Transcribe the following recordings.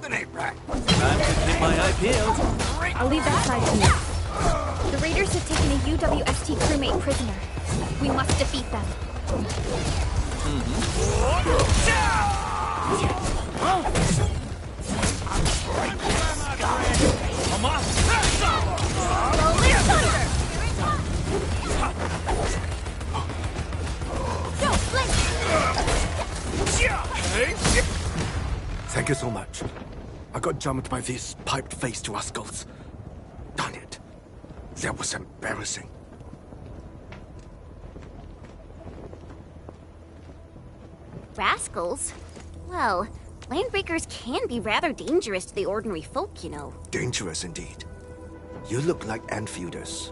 Coordinate right. Time to keep my eye peeled. I'll leave that side to you. The raiders have taken a UWST crewmate prisoner. We must defeat them. Come on! Rolling thunder! Go, Blink! Thank you so much. I got jumped by these piped-faced rascals. Darn it. That was embarrassing. Rascals? Well, landbreakers can be rather dangerous to the ordinary folk, you know. Dangerous indeed. You look like Enfielders.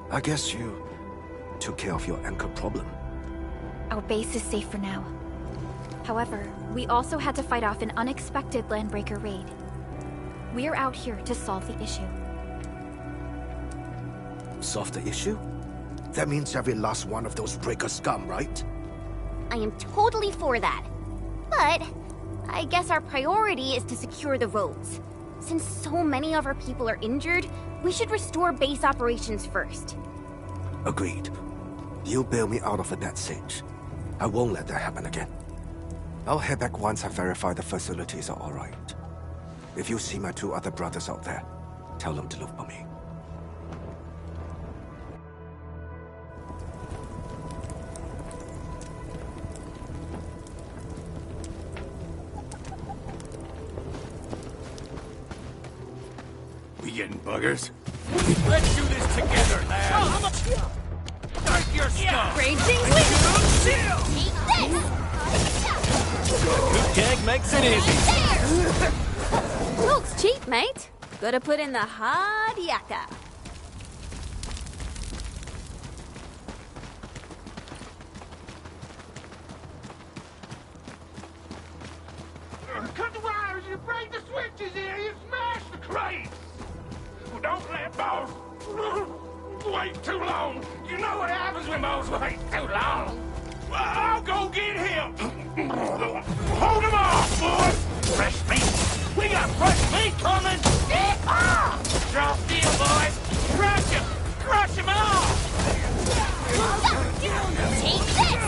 I guess you took care of your anchor problem. Our base is safe for now. However, we also had to fight off an unexpected landbreaker raid. We're out here to solve the issue. Solve the issue? That means every last one of those breaker scum, right? I am totally for that. But I guess our priority is to secure the roads. Since so many of our people are injured, we should restore base operations first. Agreed. You bail me out of a net siege. I won't let that happen again. I'll head back once I verify the facilities are alright. If you see my two other brothers out there, tell them to look for me. We getting buggers? Let's do this together, lads! Start your stuff! Raging wind! Take this! Good gag makes it easy. Coke's cheap, mate. Gotta put in the hard yakka. Cut the wires, you break the switches here, you smash the crates! Well, don't let boss wait too long. You know what happens when boss wait too long. Well, I'll go get him. Hold him off, boys! Fresh meat! We got fresh meat coming! Draw steel, boys! Crush him! Crush him off! Take this!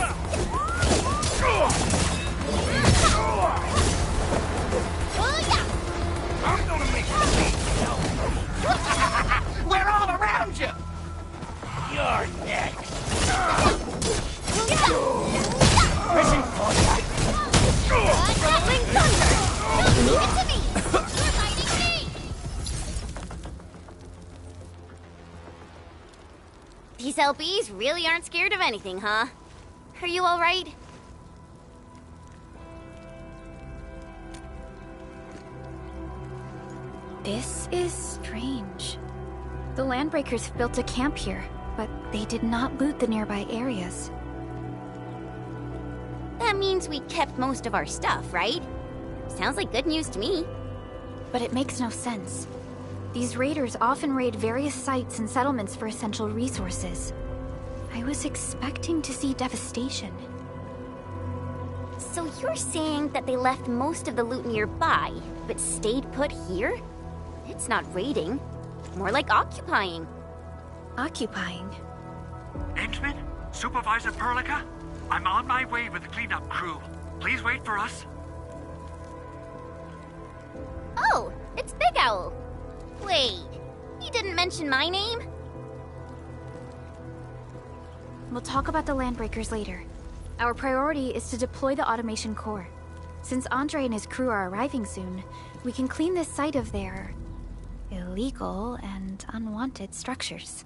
I'm gonna make you see. We're all around you! You're next! Pressing for you! Rolling thunder! Leave it to me! You're fighting me! These LBs really aren't scared of anything, huh? Are you alright? This is strange. The landbreakers built a camp here, but they did not loot the nearby areas. That means we kept most of our stuff, right? Sounds like good news to me. But it makes no sense. These raiders often raid various sites and settlements for essential resources. I was expecting to see devastation. So you're saying that they left most of the loot nearby, but stayed put here? It's not raiding. More like occupying. Occupying? Entman? Supervisor Perlica? I'm on my way with the cleanup crew. Please wait for us. Oh, it's Big Owl. Wait, he didn't mention my name? We'll talk about the landbreakers later. Our priority is to deploy the automation core. Since Andre and his crew are arriving soon, we can clean this site of their illegal and unwanted structures.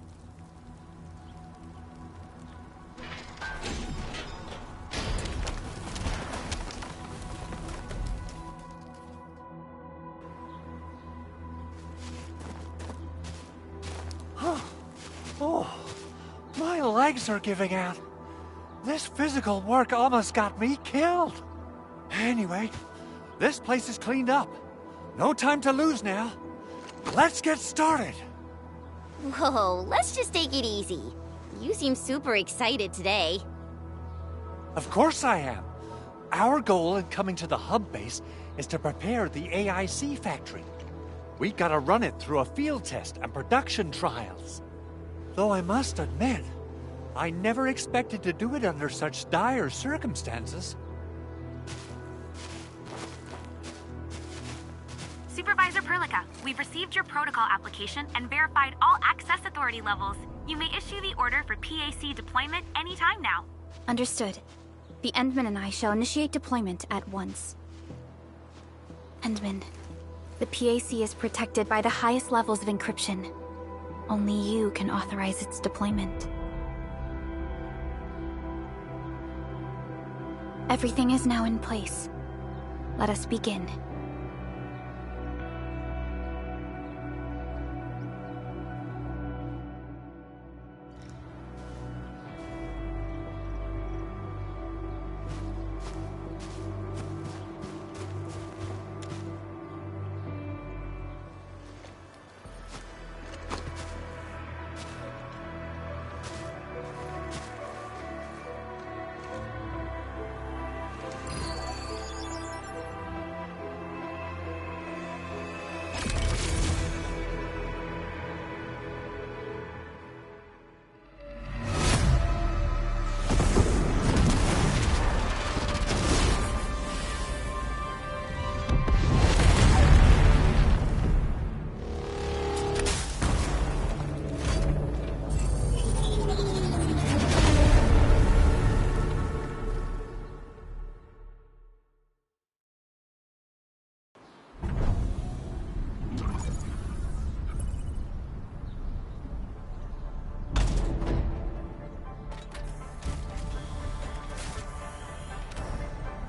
Oh, my legs are giving out. This physical work almost got me killed. Anyway, this place is cleaned up. No time to lose now. Let's get started. Whoa, let's just take it easy. You seem super excited today. Of course I am. Our goal in coming to the hub base is to prepare the AIC factory. We gotta run it through a field test and production trials. Though I must admit, I never expected to do it under such dire circumstances. Supervisor Perlica, we've received your protocol application and verified all access authority levels. You may issue the order for PAC deployment anytime now. Understood. The Endman and I shall initiate deployment at once. Endman, the PAC is protected by the highest levels of encryption. Only you can authorize its deployment. Everything is now in place. Let us begin.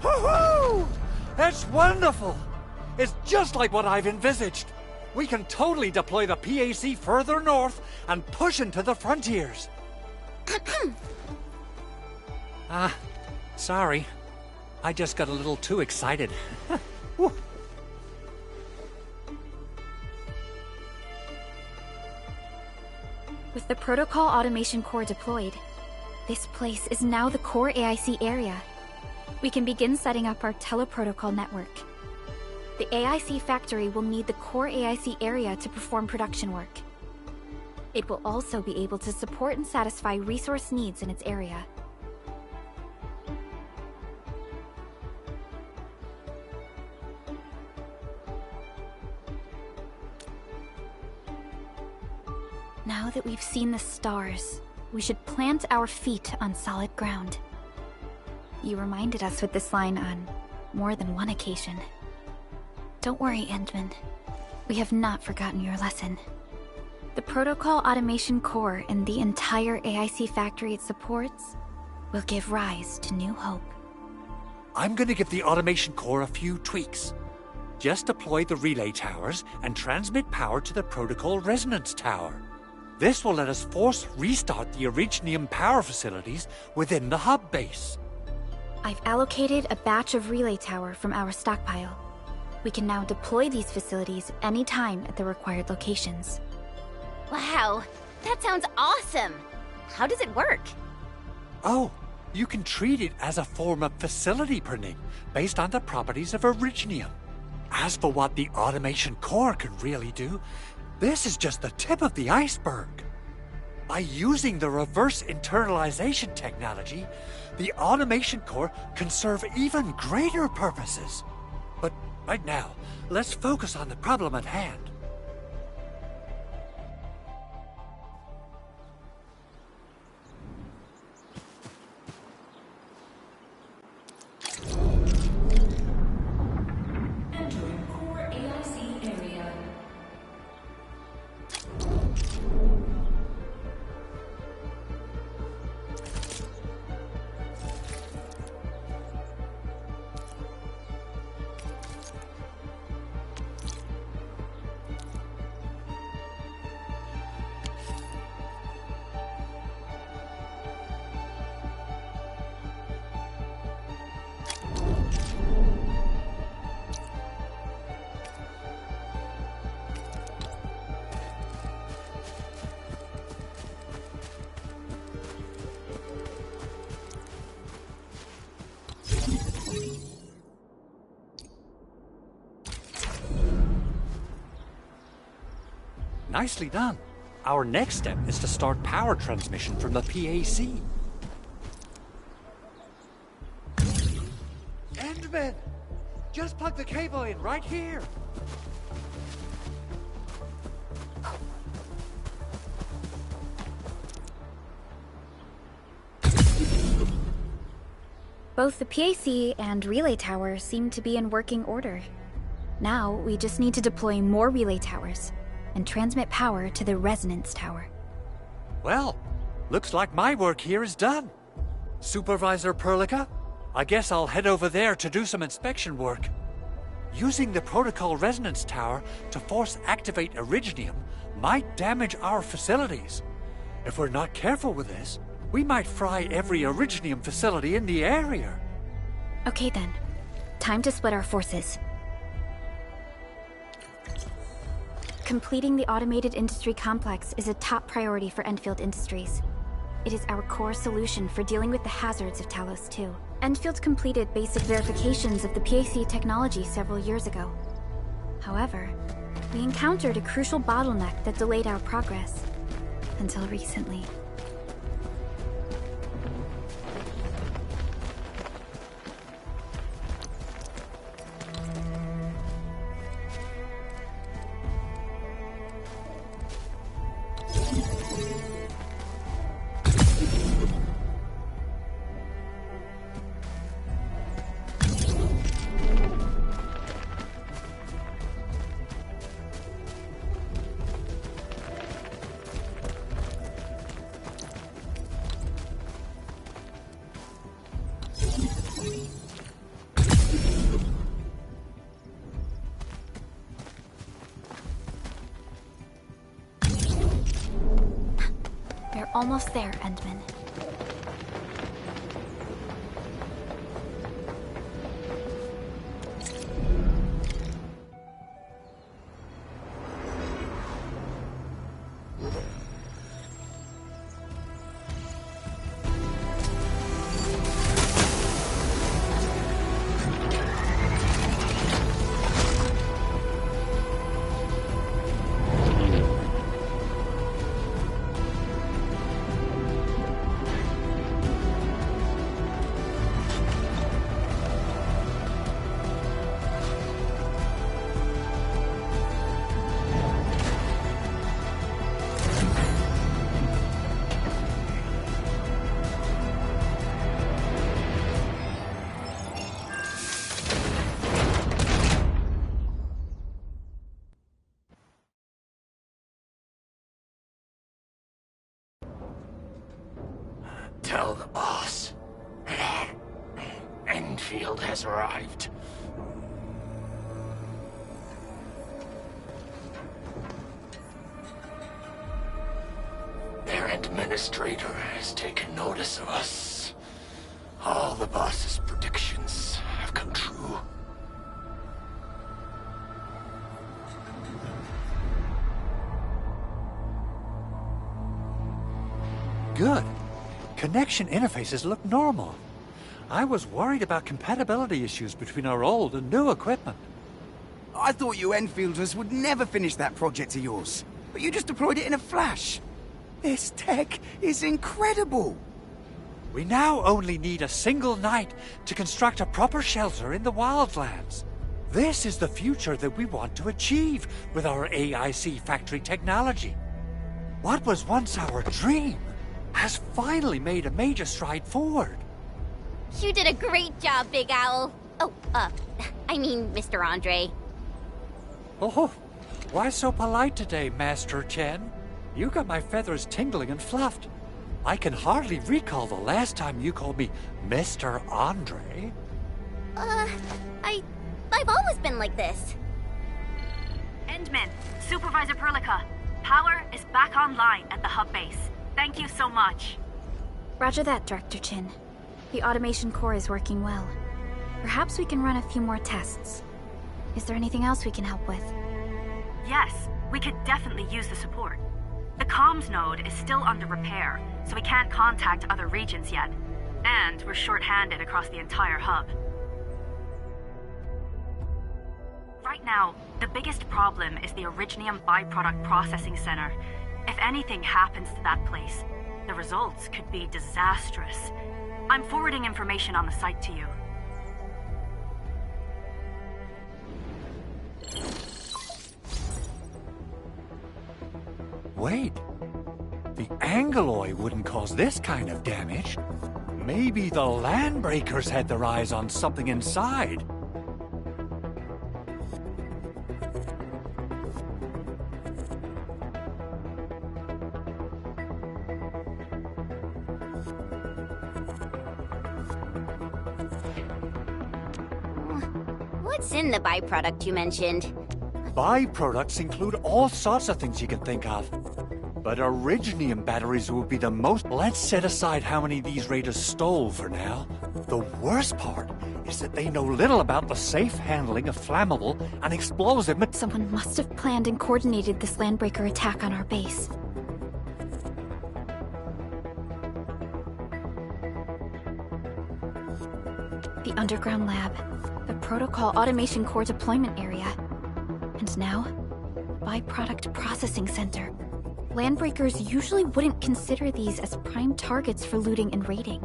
Woohoo! That's wonderful! It's just like what I've envisaged. We can totally deploy the PAC further north and push into the frontiers. Sorry. I just got a little too excited. With the Protocol Automation Core deployed, this place is now the core AIC area. We can begin setting up our teleprotocol network. The AIC factory will need the core AIC area to perform production work. It will also be able to support and satisfy resource needs in its area. Now that we've seen the stars, we should plant our feet on solid ground. You reminded us with this line on more than one occasion. Don't worry, Endman. We have not forgotten your lesson. The Protocol Automation Core and the entire AIC factory it supports will give rise to new hope. I'm gonna give the Automation Core a few tweaks. Just deploy the relay towers and transmit power to the Protocol Resonance Tower. This will let us force restart the Originium power facilities within the hub base. I've allocated a batch of relay tower from our stockpile. We can now deploy these facilities anytime at the required locations. Wow, that sounds awesome! How does it work? Oh, you can treat it as a form of facility printing based on the properties of Originium. As for what the Automation Core can really do, this is just the tip of the iceberg. By using the reverse internalization technology, the Automation Core can serve even greater purposes. But right now, let's focus on the problem at hand. Entering core AIC area. Nicely done. Our next step is to start power transmission from the PAC. Endman! Just plug the cable in right here. Both the PAC and relay tower seem to be in working order. Now, we just need to deploy more relay towers and transmit power to the resonance tower. Well, looks like my work here is done. Supervisor Perlica, I guess I'll head over there to do some inspection work. Using the protocol resonance tower to force activate Originium might damage our facilities. If we're not careful with this, we might fry every Originium facility in the area. Okay then. Time to split our forces. Completing the automated industry complex is a top priority for Endfield Industries. It is our core solution for dealing with the hazards of Talos 2. Endfield completed basic verifications of the PAC technology several years ago. However, we encountered a crucial bottleneck that delayed our progress. Until recently. We're almost there, Endman. Tell the boss. Endfield has arrived. Their administrator has taken notice of us. All the boss's predictions have come true. Good. Connection interfaces look normal. I was worried about compatibility issues between our old and new equipment. I thought you Enfielders would never finish that project of yours, but you just deployed it in a flash. This tech is incredible. We now only need a single night to construct a proper shelter in the wildlands. This is the future that we want to achieve with our AIC factory technology. What was once our dream has finally made a major stride forward. You did a great job, Big Owl. Oh, I mean, Mr. Andre. Oh, why so polite today, Master Chen? You got my feathers tingling and fluffed. I can hardly recall the last time you called me Mr. Andre. I've always been like this. Endman, Supervisor Perlica, power is back online at the hub base. Thank you so much. Roger that, Director Chin. The automation core is working well. Perhaps we can run a few more tests. Is there anything else we can help with? Yes, we could definitely use the support. The comms node is still under repair, so we can't contact other regions yet. And we're short-handed across the entire hub. Right now, the biggest problem is the Originium byproduct processing center. If anything happens to that place, the results could be disastrous. I'm forwarding information on the site to you. Wait. The Angeloy wouldn't cause this kind of damage. Maybe the Landbreakers had their eyes on something inside. What's in the byproduct you mentioned? Byproducts include all sorts of things you can think of. But Originium batteries would be the most. Let's set aside how many these raiders stole for now. The worst part is that they know little about the safe handling of flammable and explosive materials. Someone must have planned and coordinated this Landbreaker attack on our base. The underground lab, the Protocol Automation Core deployment area, and now, Byproduct Processing Center. Landbreakers usually wouldn't consider these as prime targets for looting and raiding.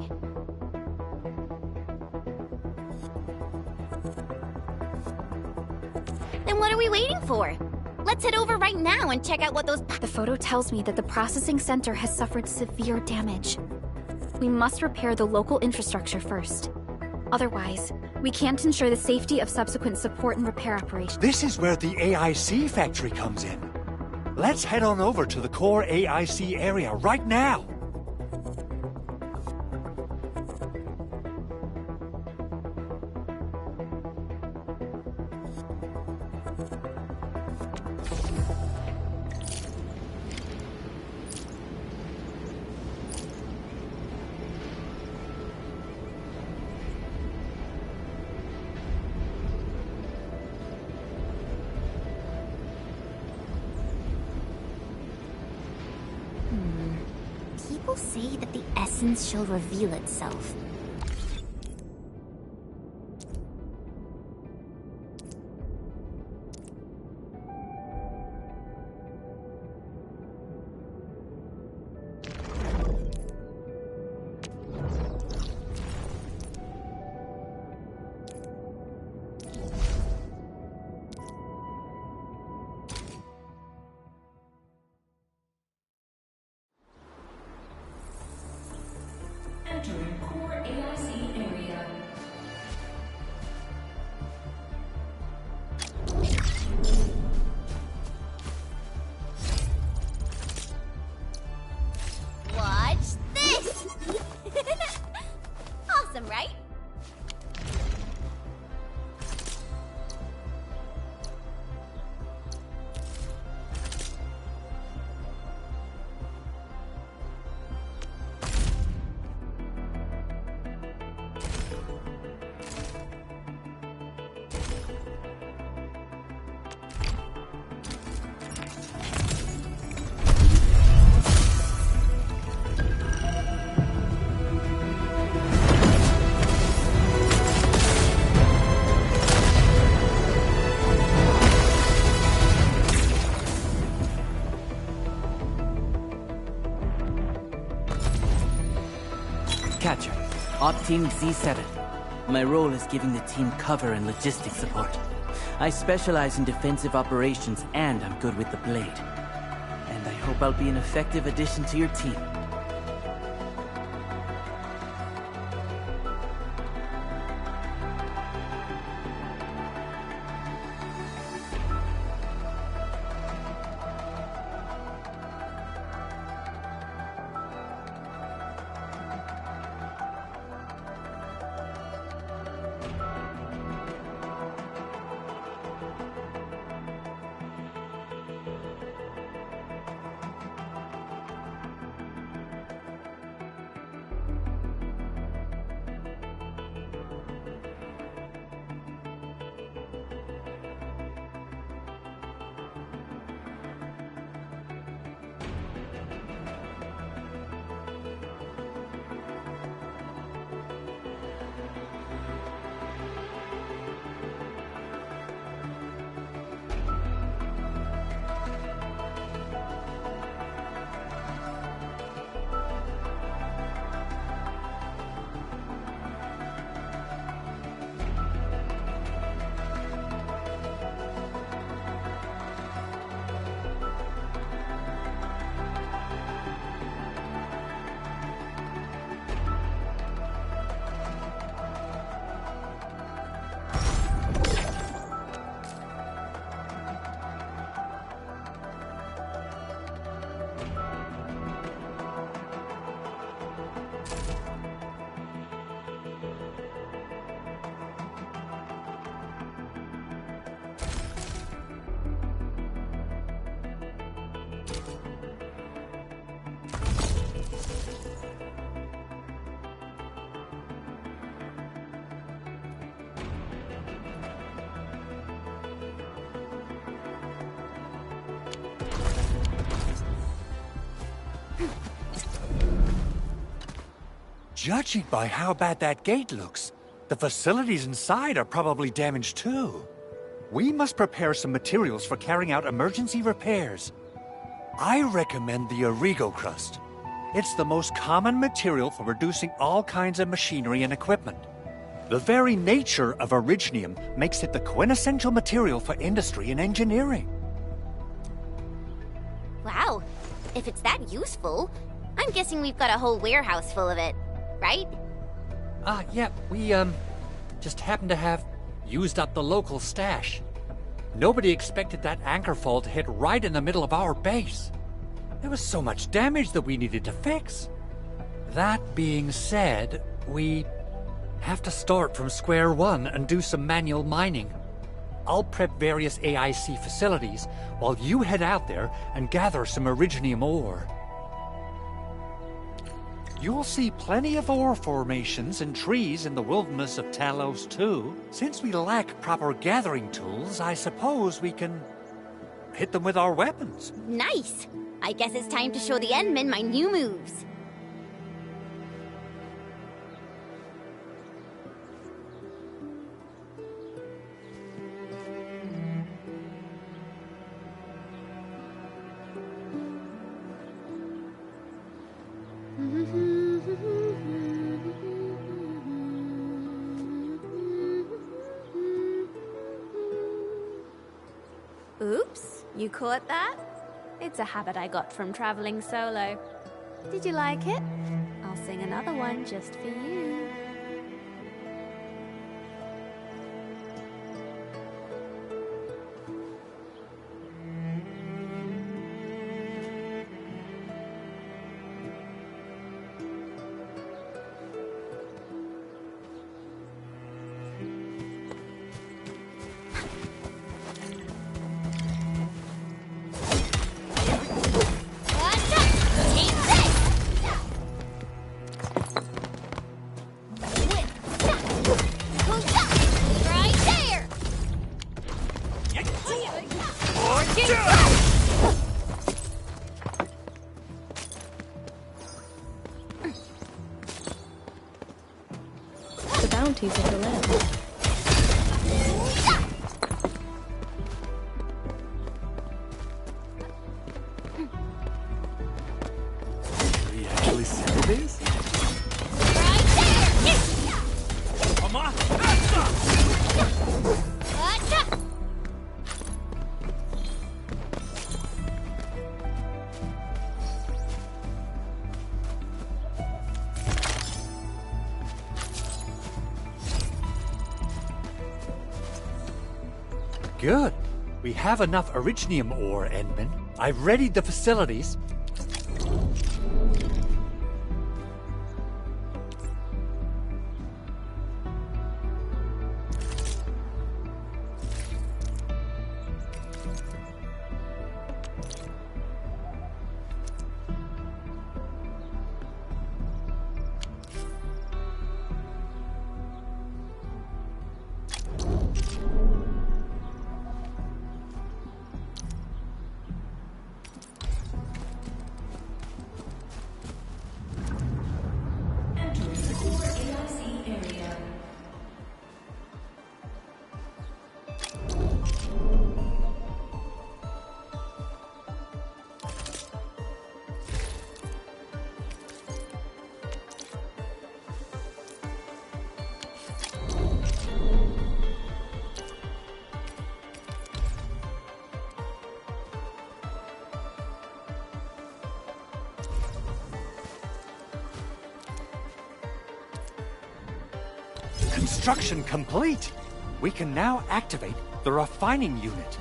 Then what are we waiting for? Let's head over right now and check out what those... The photo tells me that the processing center has suffered severe damage. We must repair the local infrastructure first. Otherwise, we can't ensure the safety of subsequent support and repair operations. This is where the AIC factory comes in. Let's head on over to the core AIC area right now. People say that the essence shall reveal itself. Entering core AIC area. Watch this! Awesome, right? Catcher, Op Team Z7. My role is giving the team cover and logistics support. I specialize in defensive operations and I'm good with the blade. And I hope I'll be an effective addition to your team. Judging by how bad that gate looks, the facilities inside are probably damaged too. We must prepare some materials for carrying out emergency repairs. I recommend the Origo crust. It's the most common material for producing all kinds of machinery and equipment. The very nature of Originium makes it the quintessential material for industry and engineering. Wow, if it's that useful, I'm guessing we've got a whole warehouse full of it, right? Yeah, we, just happen to have used up the local stash. Nobody expected that anchor fall to hit right in the middle of our base. There was so much damage that we needed to fix. That being said, we have to start from square one and do some manual mining. I'll prep various AIC facilities while you head out there and gather some Originium ore. You'll see plenty of ore formations and trees in the wilderness of Talos too. Since we lack proper gathering tools, I suppose we can hit them with our weapons. Nice! I guess it's time to show the Endmen my new moves. Oops, you caught that? It's a habit I got from traveling solo. Did you like it? I'll sing another one just for you. The bounties of the land. We actually settle this? Good. We have enough Originium ore, Endman. I've readied the facilities. Construction complete. We can now activate the refining unit.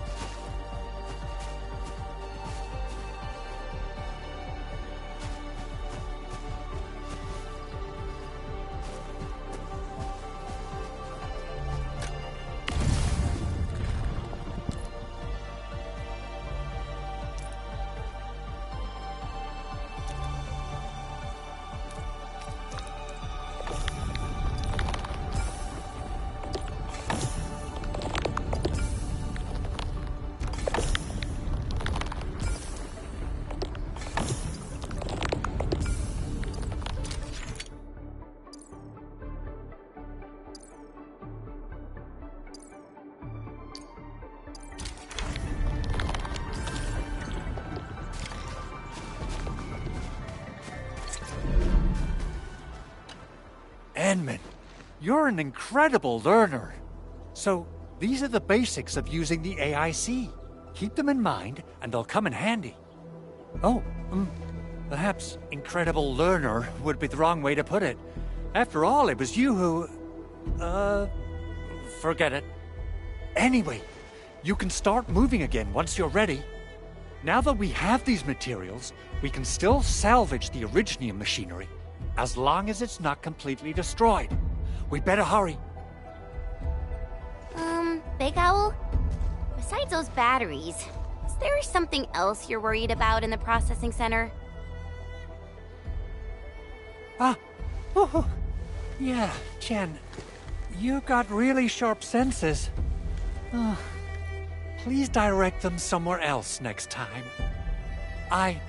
Enman, you're an incredible learner. So, these are the basics of using the AIC. Keep them in mind, and they'll come in handy. Oh, perhaps incredible learner would be the wrong way to put it. After all, it was you who... forget it. Anyway, you can start moving again once you're ready. Now that we have these materials, we can still salvage the Originium machinery, as long as it's not completely destroyed. We better hurry. Big Owl? Besides those batteries, is there something else you're worried about in the processing center? Yeah, Chen. You got really sharp senses. Please direct them somewhere else next time. I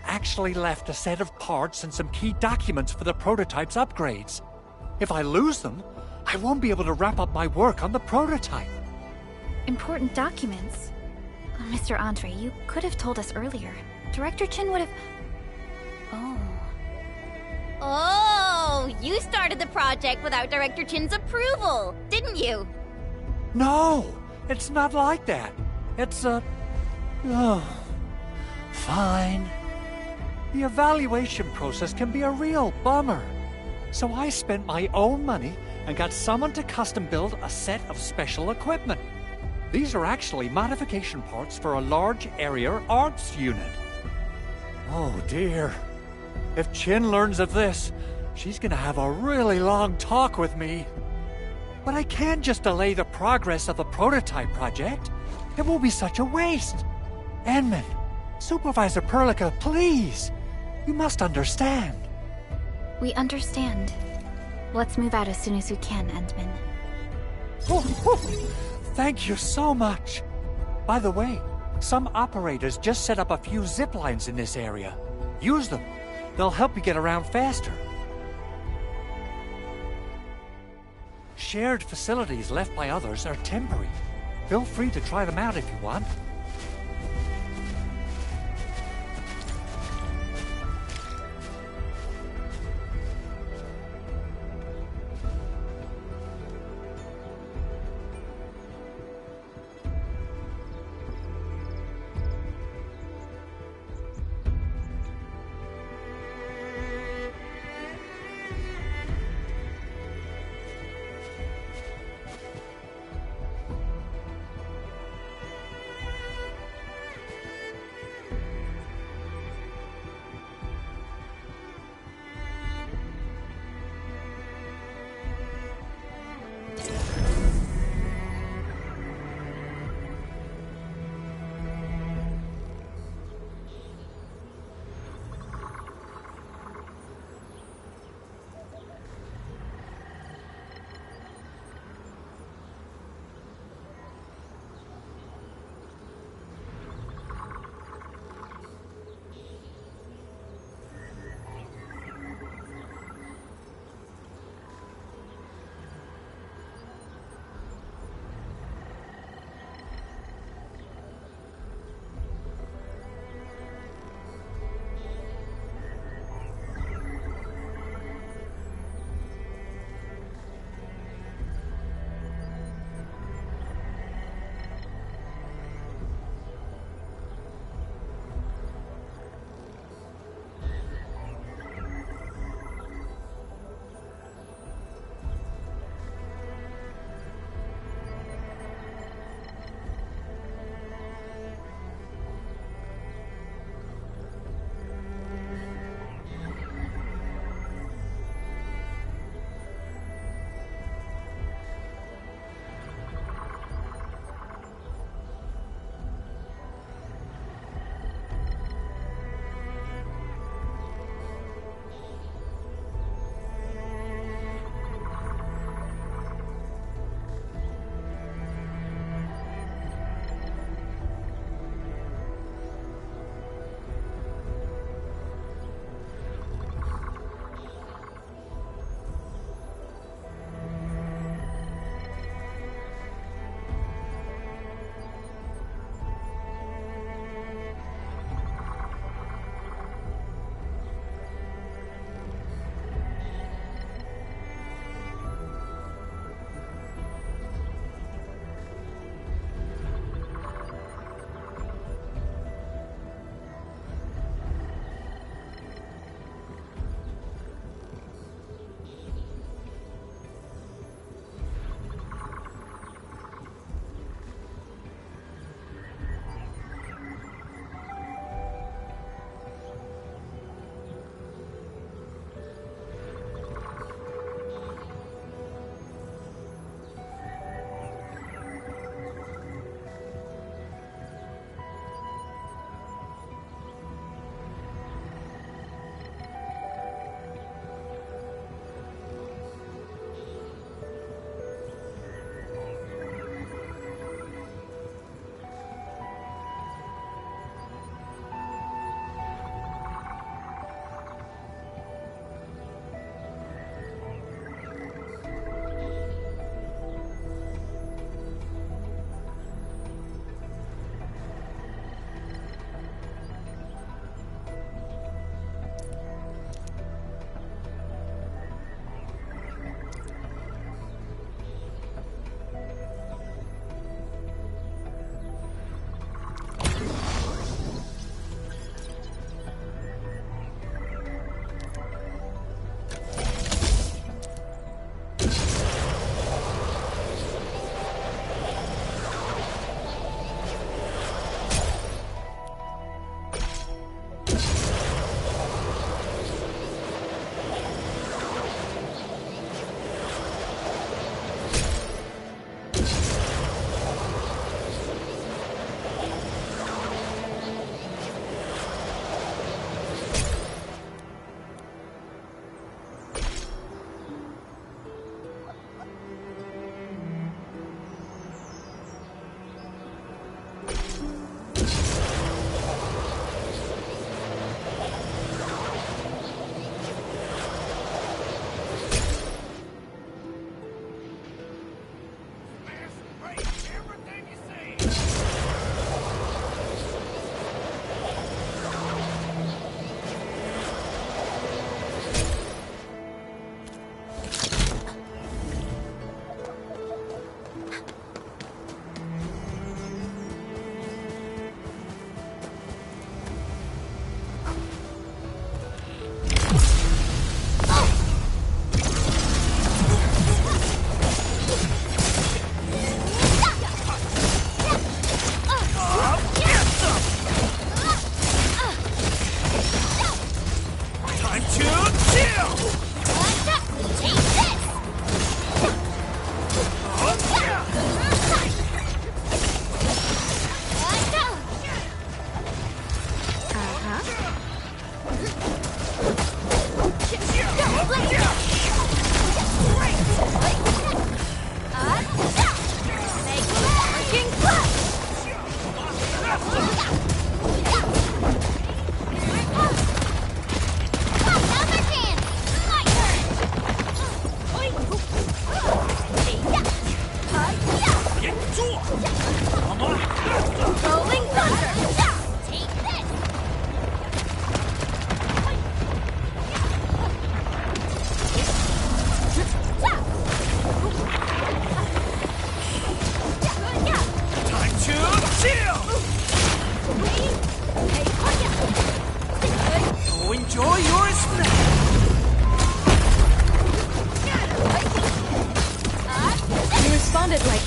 actually left a set of parts and some key documents for the prototype's upgrades. If I lose them, I won't be able to wrap up my work on the prototype. Important documents? Mr. Andre, you could have told us earlier. Director Chin would have... Oh, you started the project without Director Chin's approval, didn't you? No, it's not like that. It's fine. The evaluation process can be a real bummer. So I spent my own money and got someone to custom build a set of special equipment. These are actually modification parts for a large area arts unit. Oh dear. If Chin learns of this, she's gonna have a really long talk with me. But I can't just delay the progress of the prototype project. It will be such a waste. Enman, Supervisor Perlica, please. You must understand. We understand. Let's move out as soon as we can, Endman. Thank you so much. By the way, some operators just set up a few zip lines in this area. Use them. They'll help you get around faster. Shared facilities left by others are temporary. Feel free to try them out if you want.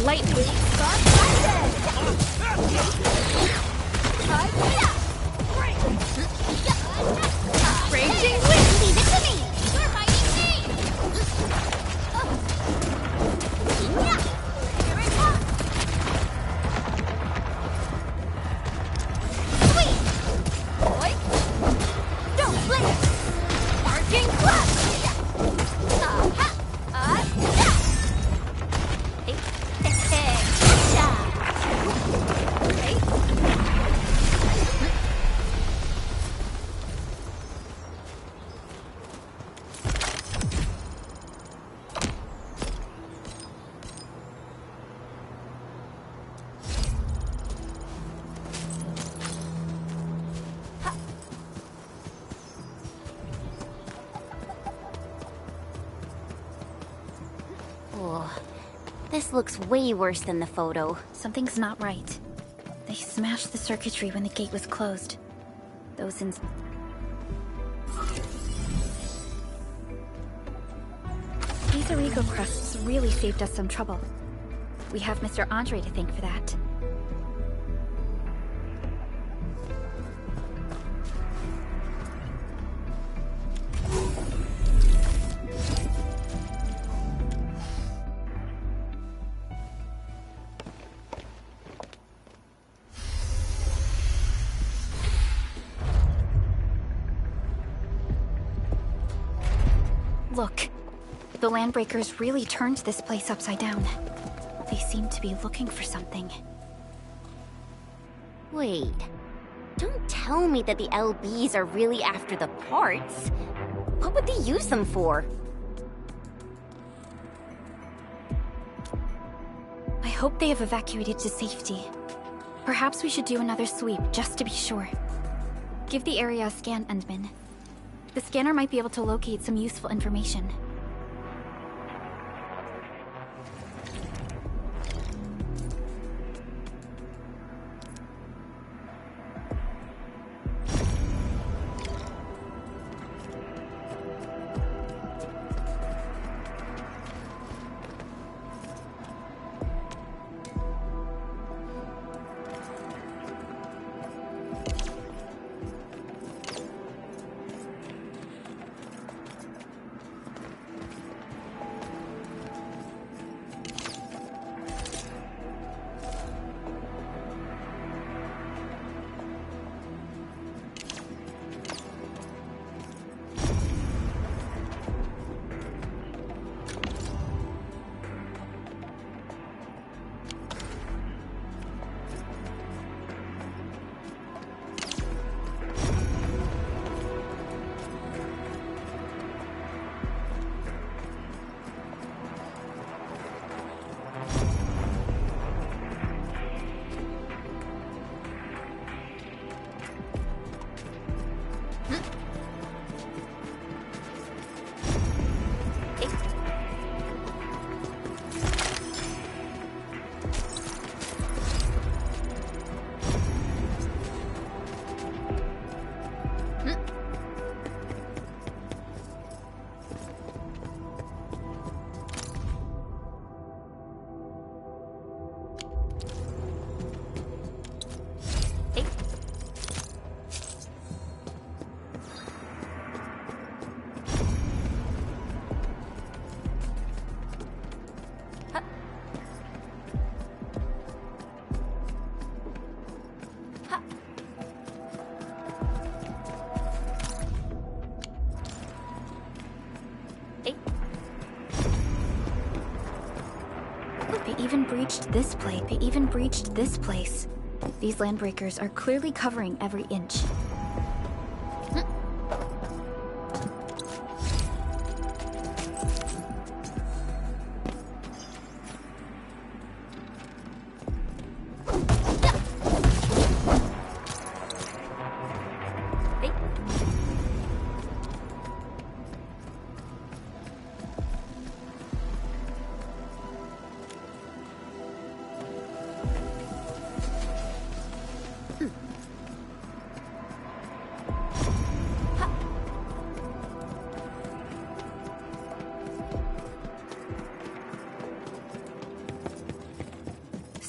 Lightning! Raging wind! Leave it to me! You're fighting me! Yeah! Here it comes! Sweet! Boy! Don't blink! Arcing club! Aha! Yeah! Hey, hey, hey! Yeah! Hey! Oh, this looks way worse than the photo. Something's not right. They smashed the circuitry when the gate was closed. Those These Origo crusts really saved us some trouble. We have Mr. Andre to thank for that. Look, the Landbreakers really turned this place upside down. They seem to be looking for something. Wait. Don't tell me that the LBs are really after the parts. What would they use them for? I hope they have evacuated to safety. Perhaps we should do another sweep, just to be sure. Give the area a scan, Endman. The scanner might be able to locate some useful information. They even breached this place. These Landbreakers are clearly covering every inch.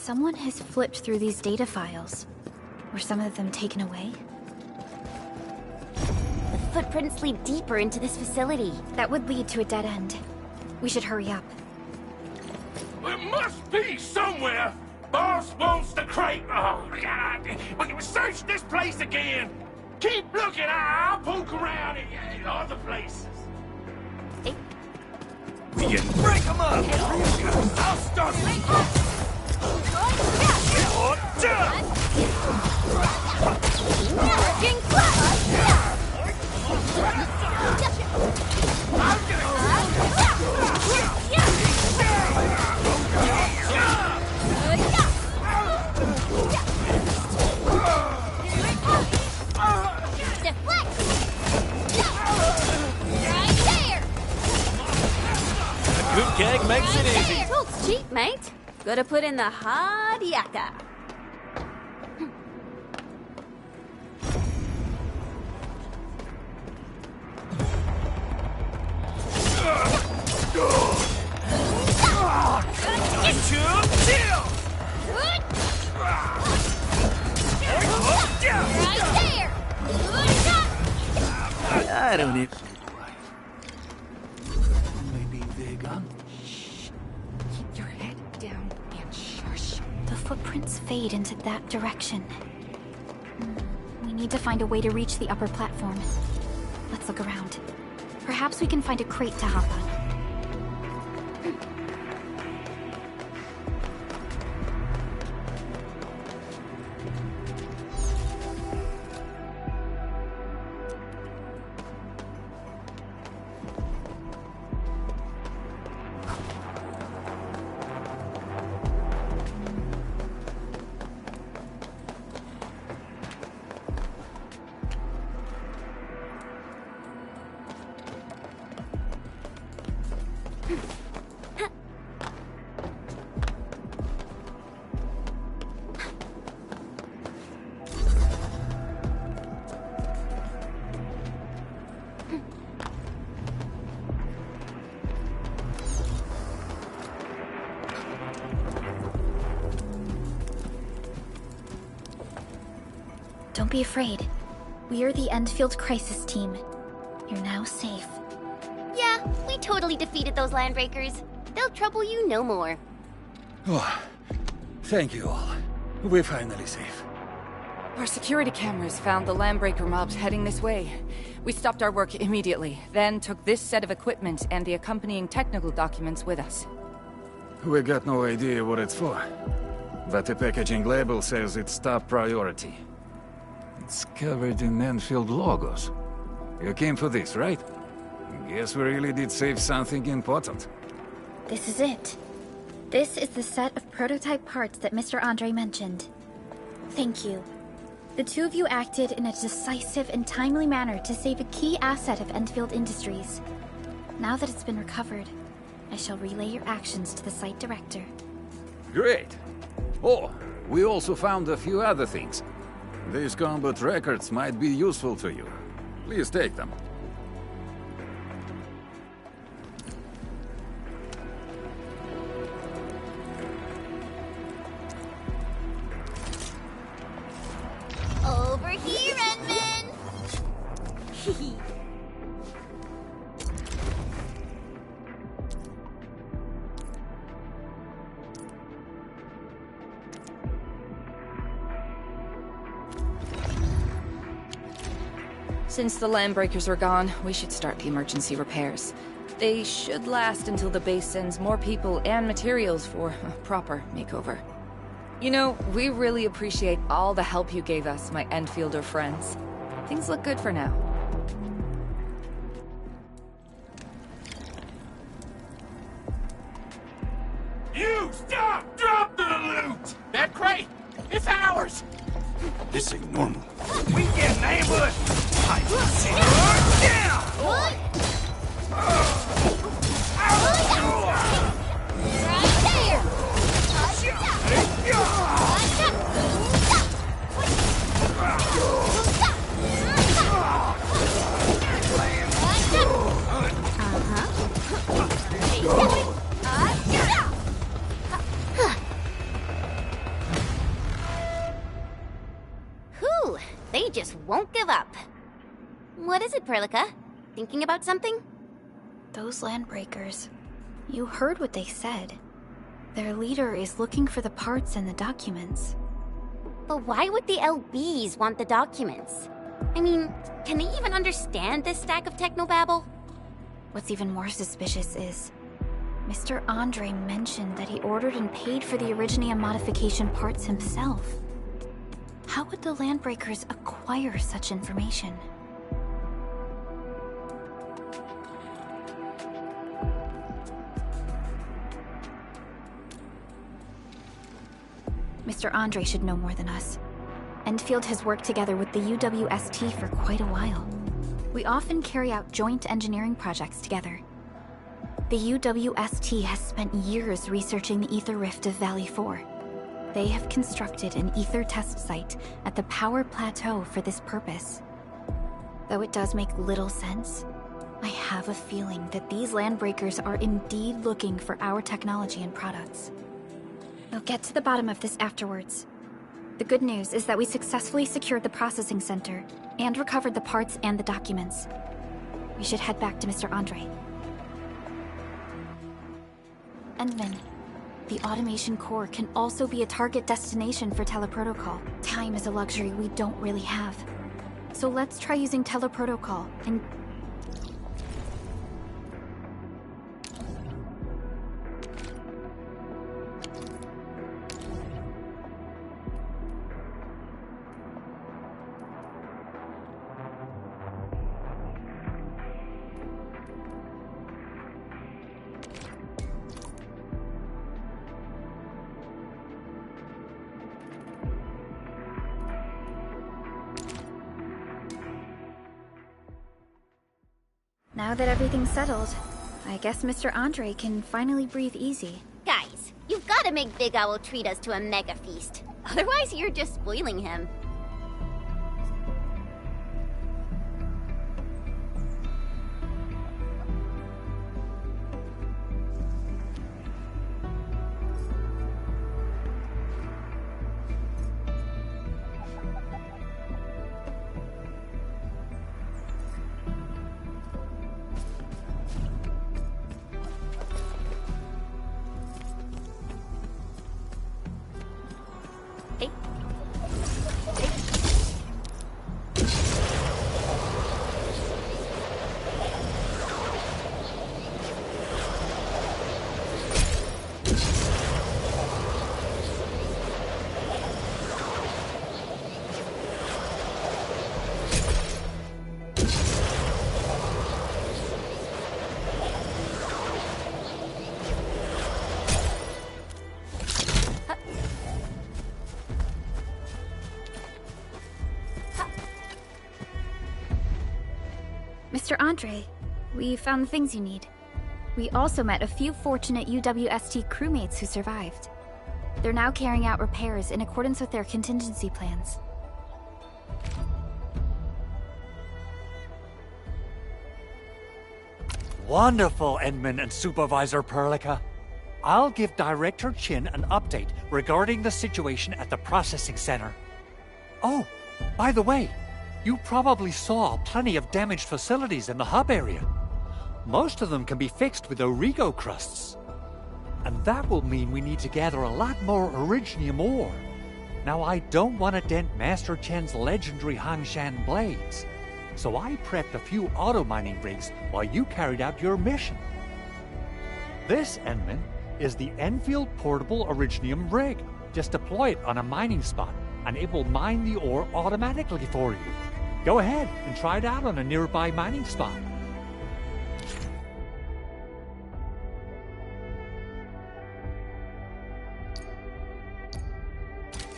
Someone has flipped through these data files. Were some of them taken away? The footprints lead deeper into this facility. That would lead to a dead end. We should hurry up. It must be somewhere. Boss wants the crate. Oh, God. We can search this place again. Keep looking. I'll poke around in other places. We can break them up! I'll start Good gag makes it easy. Talk's cheap, mate. Gotta put in the hard yakka. I don't need... Keep your head down and shush. The footprints fade into that direction. We need to find a way to reach the upper platform. Let's look around. Perhaps we can find a crate to hop on. Don't be afraid. We are the Endfield crisis team. You're now safe. Yeah, we totally defeated those landbreakers. They'll trouble you no more. Oh, thank you all. We're finally safe. Our security cameras found the landbreaker mobs heading this way. We stopped our work immediately, then took this set of equipment and the accompanying technical documents with us. We got no idea what it's for, but the packaging label says it's top priority. It's covered in Endfield logos. You came for this, right? Guess we really did save something important. This is it. This is the set of prototype parts that Mr. Andre mentioned. Thank you. The two of you acted in a decisive and timely manner to save a key asset of Endfield Industries. Now that it's been recovered, I shall relay your actions to the site director. Great! Oh, we also found a few other things. These combat records might be useful to you. Please take them. Over here, Edmund! Since the landbreakers are gone, we should start the emergency repairs. They should last until the base sends more people and materials for a proper makeover. You know, we really appreciate all the help you gave us, my Endfielder friends. Things look good for now. You stop! Drop the loot! That crate! It's ours! This ain't normal. We get an ambush! give up. What is it, Perlica? Thinking about something? Those landbreakers. You heard what they said. Their leader is looking for the parts and the documents. But why would the LBs want the documents? I mean, can they even understand this stack of technobabble? What's even more suspicious is Mr. Andre mentioned that he ordered and paid for the Originium modification parts himself. How would the Landbreakers acquire such information? Mr. Andre should know more than us. Endfield has worked together with the UWST for quite a while. We often carry out joint engineering projects together. The UWST has spent years researching the Ether Rift of Valley 4. They have constructed an Ether test site at the Power Plateau for this purpose. Though it does make little sense, I have a feeling that these Landbreakers are indeed looking for our technology and products. We'll get to the bottom of this afterwards. The good news is that we successfully secured the processing center and recovered the parts and the documents. We should head back to Mr. Andre. Endman, the automation core can also be a target destination for teleprotocol. Time is a luxury we don't really have. So let's try using teleprotocol and... Now that everything's settled, I guess Mr. Andre can finally breathe easy. Guys, you've gotta make Big Owl treat us to a mega feast. Otherwise, you're just spoiling him. Mr. Andre, we found the things you need. We also met a few fortunate UWST crewmates who survived. They're now carrying out repairs in accordance with their contingency plans. Wonderful, Endman and Supervisor Perlica. I'll give Director Chin an update regarding the situation at the processing center. Oh, by the way, you probably saw plenty of damaged facilities in the hub area. Most of them can be fixed with Origo crusts. And that will mean we need to gather a lot more Originium ore. Now, I don't want to dent Master Chen's legendary Hangshan blades, so I prepped a few auto-mining rigs while you carried out your mission. This, Endman, is the Endfield Portable Originium rig. Just deploy it on a mining spot, and it will mine the ore automatically for you. Go ahead and try it out on a nearby mining spot.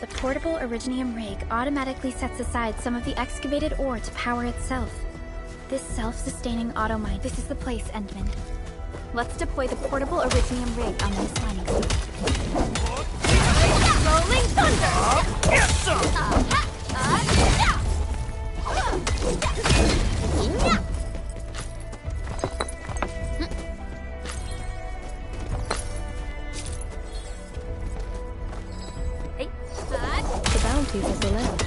The portable Originium rig automatically sets aside some of the excavated ore to power itself. This self-sustaining auto-mine. This is the place, Endman. Let's deploy the portable Originium rig on this mining spot. Rolling thunder! Get some! The bounties of the land.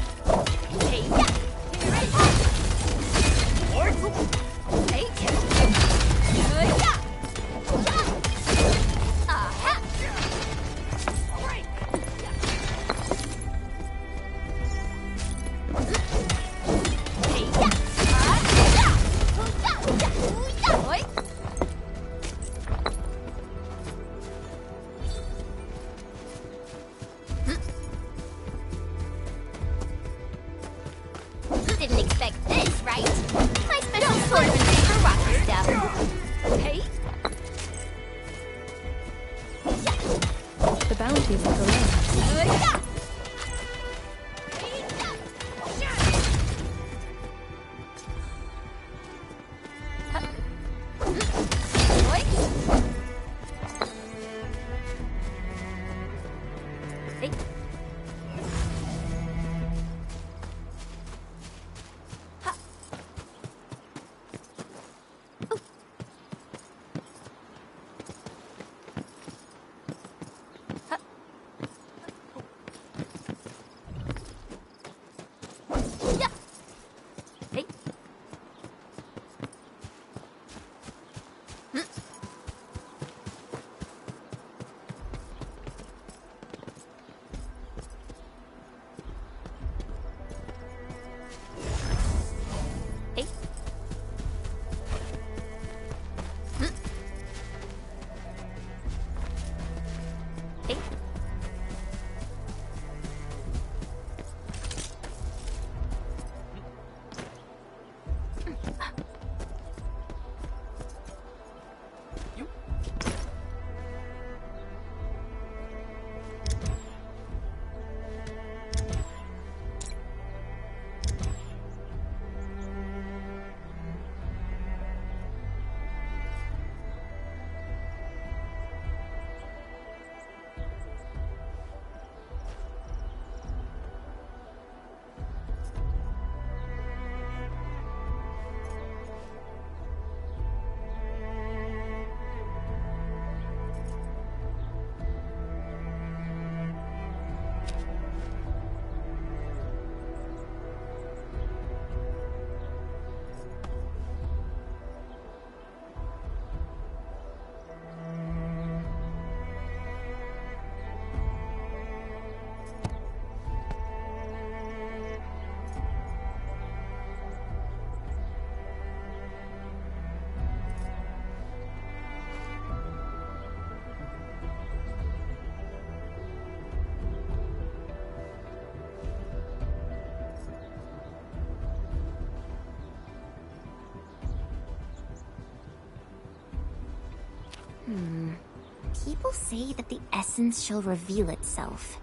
People say that the essence shall reveal itself.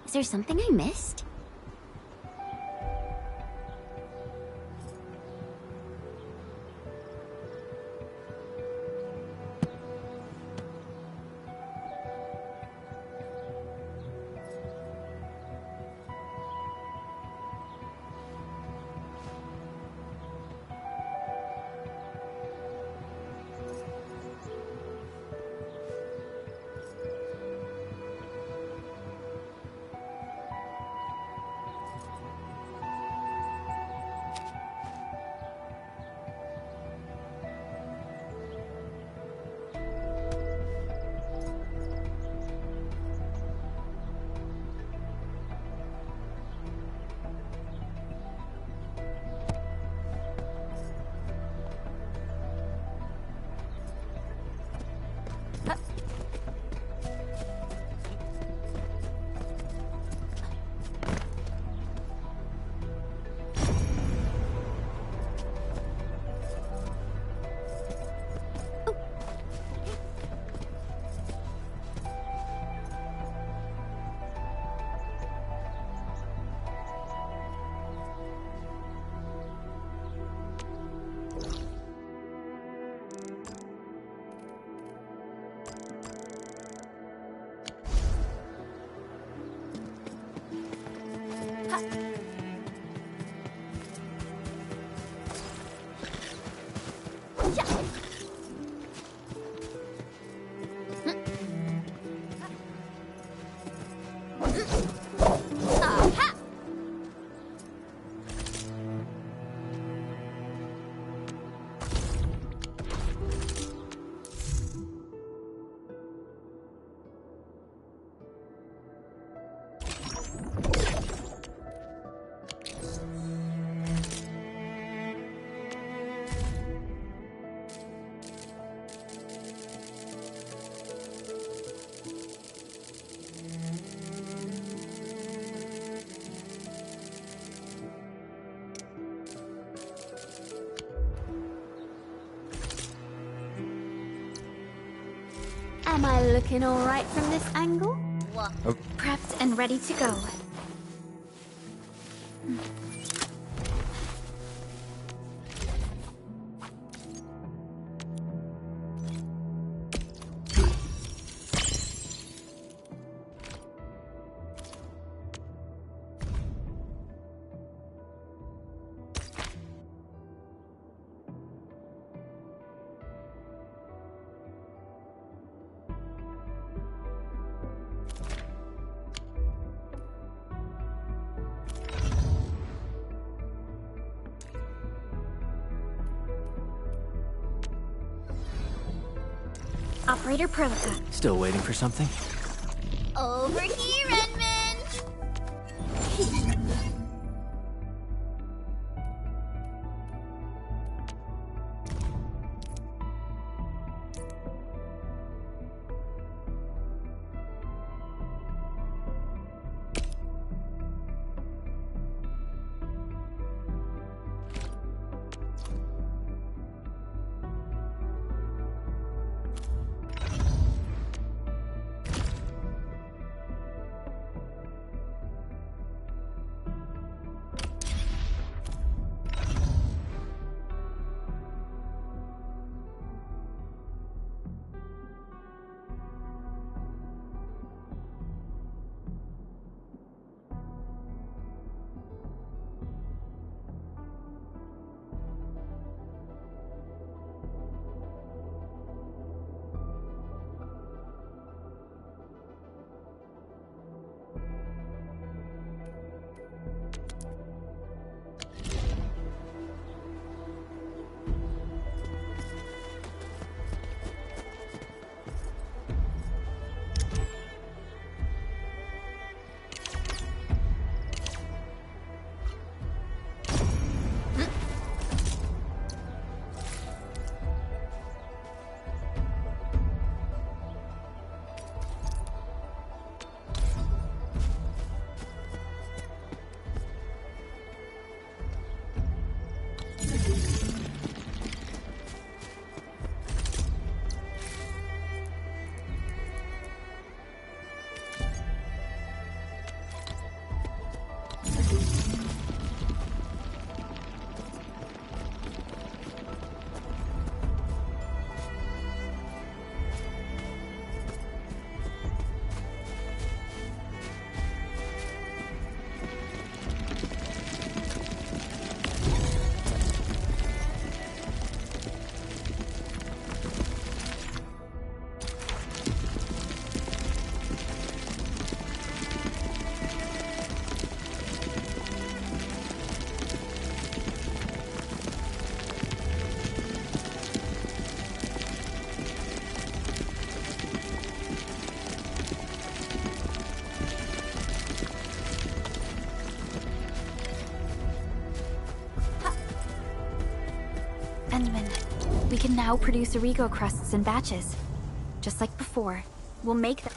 Is there something I missed? Am I looking alright from this angle? Prepped and ready to go. Operator Protocol. Still waiting for something? Over here, Edmund! Endman, we can now produce Origo crusts in batches. Just like before, we'll make them.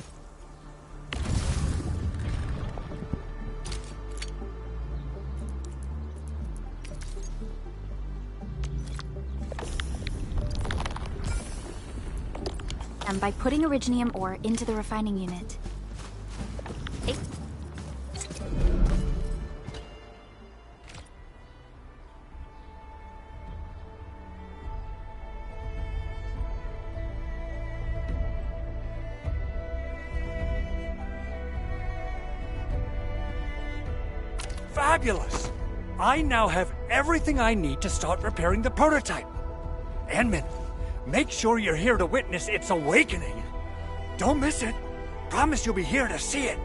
By putting Originium ore into the refining unit. Fabulous! I now have everything I need to start repairing the prototype. Endman, make sure you're here to witness its awakening. Don't miss it. Promise you'll be here to see it.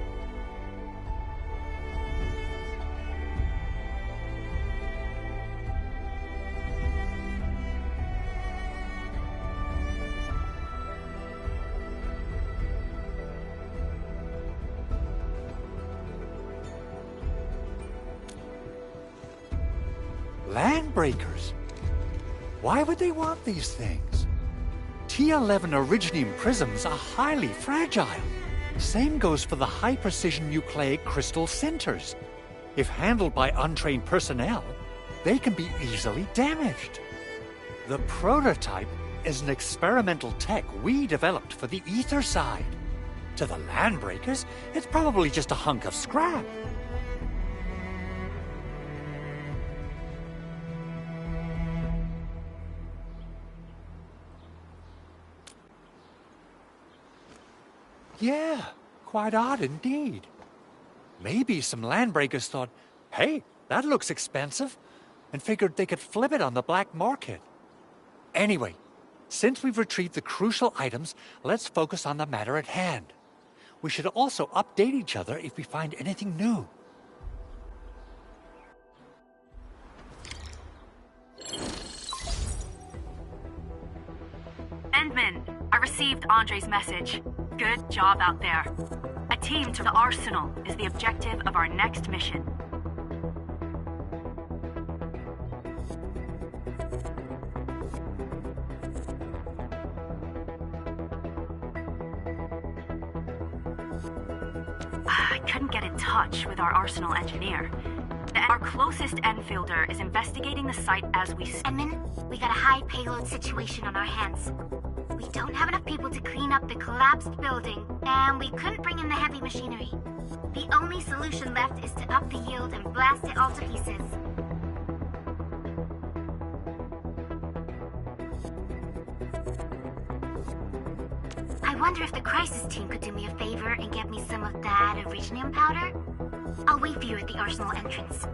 Landbreakers? Why would they want these things? T11 Originium prisms are highly fragile. Same goes for the high-precision nucleic crystal centers. If handled by untrained personnel, they can be easily damaged. The prototype is an experimental tech we developed for the ether side. To the Landbreakers, it's probably just a hunk of scrap. Yeah, quite odd indeed. Maybe some Landbreakers thought, hey, that looks expensive, and figured they could flip it on the black market. Anyway, since we've retrieved the crucial items, let's focus on the matter at hand. We should also update each other if we find anything new. Endman, I received Andre's message. Good job out there. A team to the Arsenal is the objective of our next mission. I couldn't get in touch with our Arsenal engineer. Our closest Enfielder is investigating the site as we speak. Endman, we got a high payload situation on our hands. We don't have enough people to clean up the collapsed building, and we couldn't bring in the heavy machinery. The only solution left is to up the yield and blast it all to pieces. I wonder if the crisis team could do me a favor and get me some of that Originium powder? I'll wait for you at the Arsenal entrance.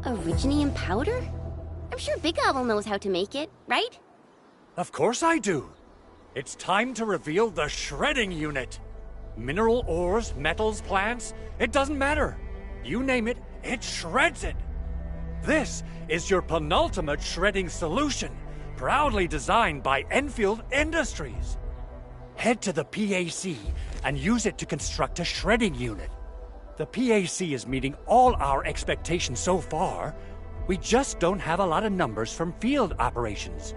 Originium powder? I'm sure Big Owl knows how to make it, right? Of course I do. It's time to reveal the shredding unit. Mineral ores, metals, plants, it doesn't matter. You name it, it shreds it. This is your penultimate shredding solution, proudly designed by Enfield Industries. Head to the PAC and use it to construct a shredding unit. The PAC is meeting all our expectations so far. We just don't have a lot of numbers from field operations.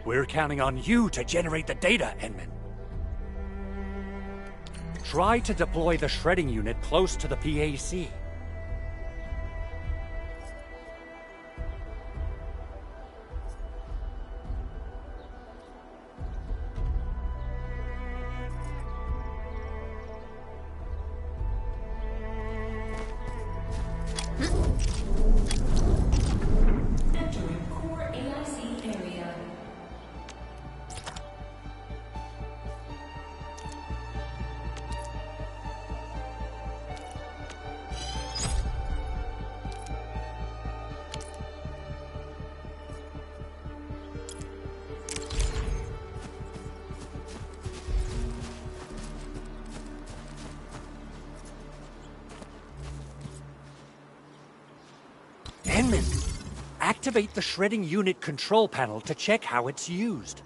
We're counting on you to generate the data, Endman. Try to deploy the shredding unit close to the PAC. Entering core AIC area. Endman, activate the shredding unit control panel to check how it's used.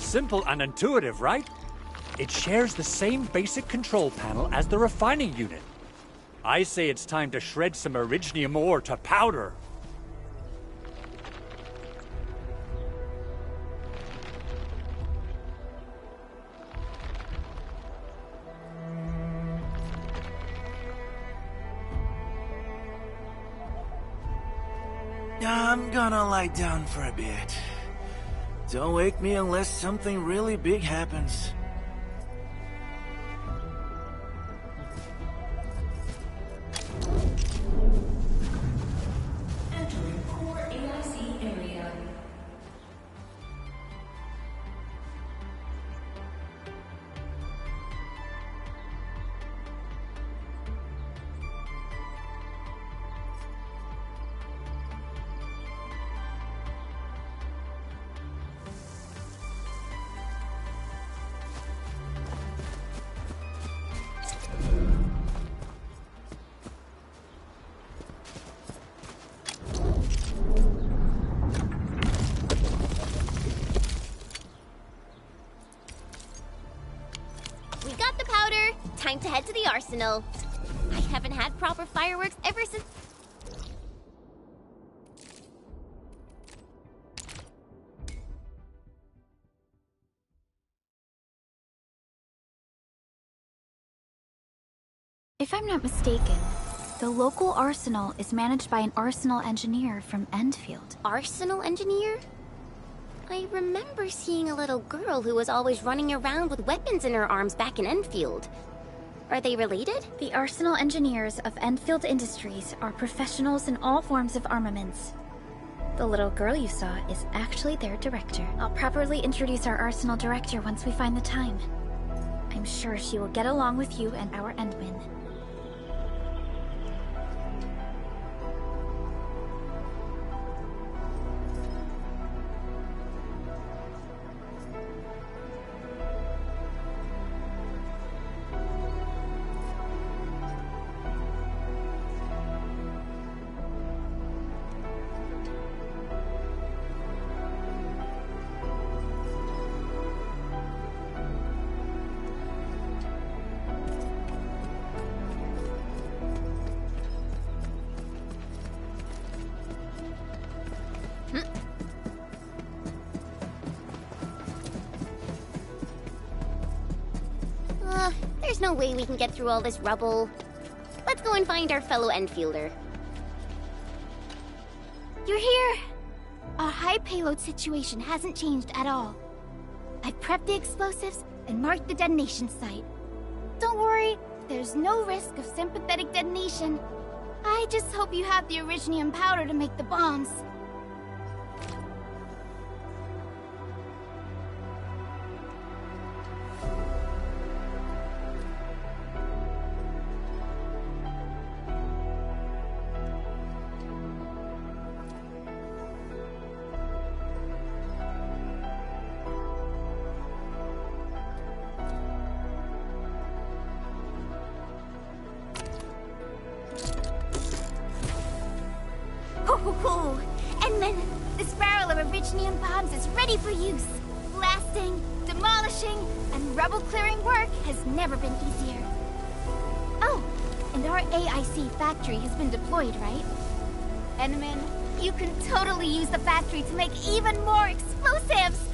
Simple and intuitive, right? It shares the same basic control panel as the refining unit. I say it's time to shred some Originium ore to powder. I'm gonna lie down for a bit. Don't wake me unless something really big happens. Entering core AIC area. We got the powder. Time to head to the arsenal. I haven't had proper fireworks ever since... If I'm not mistaken, the local arsenal is managed by an arsenal engineer from Endfield. Arsenal engineer? I remember seeing a little girl who was always running around with weapons in her arms back in Endfield. Are they related? The arsenal engineers of Endfield Industries are professionals in all forms of armaments. The little girl you saw is actually their director. I'll properly introduce our arsenal director once we find the time. I'm sure she will get along with you and our Endmen. There's no way we can get through all this rubble. Let's go and find our fellow Enfielder. You're here! Our high payload situation hasn't changed at all. I've prepped the explosives and marked the detonation site. Don't worry, there's no risk of sympathetic detonation. I just hope you have the Originium powder to make the bombs. And then this barrel of Originium bombs is ready for use. Blasting, demolishing, and rubble-clearing work has never been easier. Oh, and our AIC factory has been deployed, right? Endman, you can totally use the factory to make even more explosives!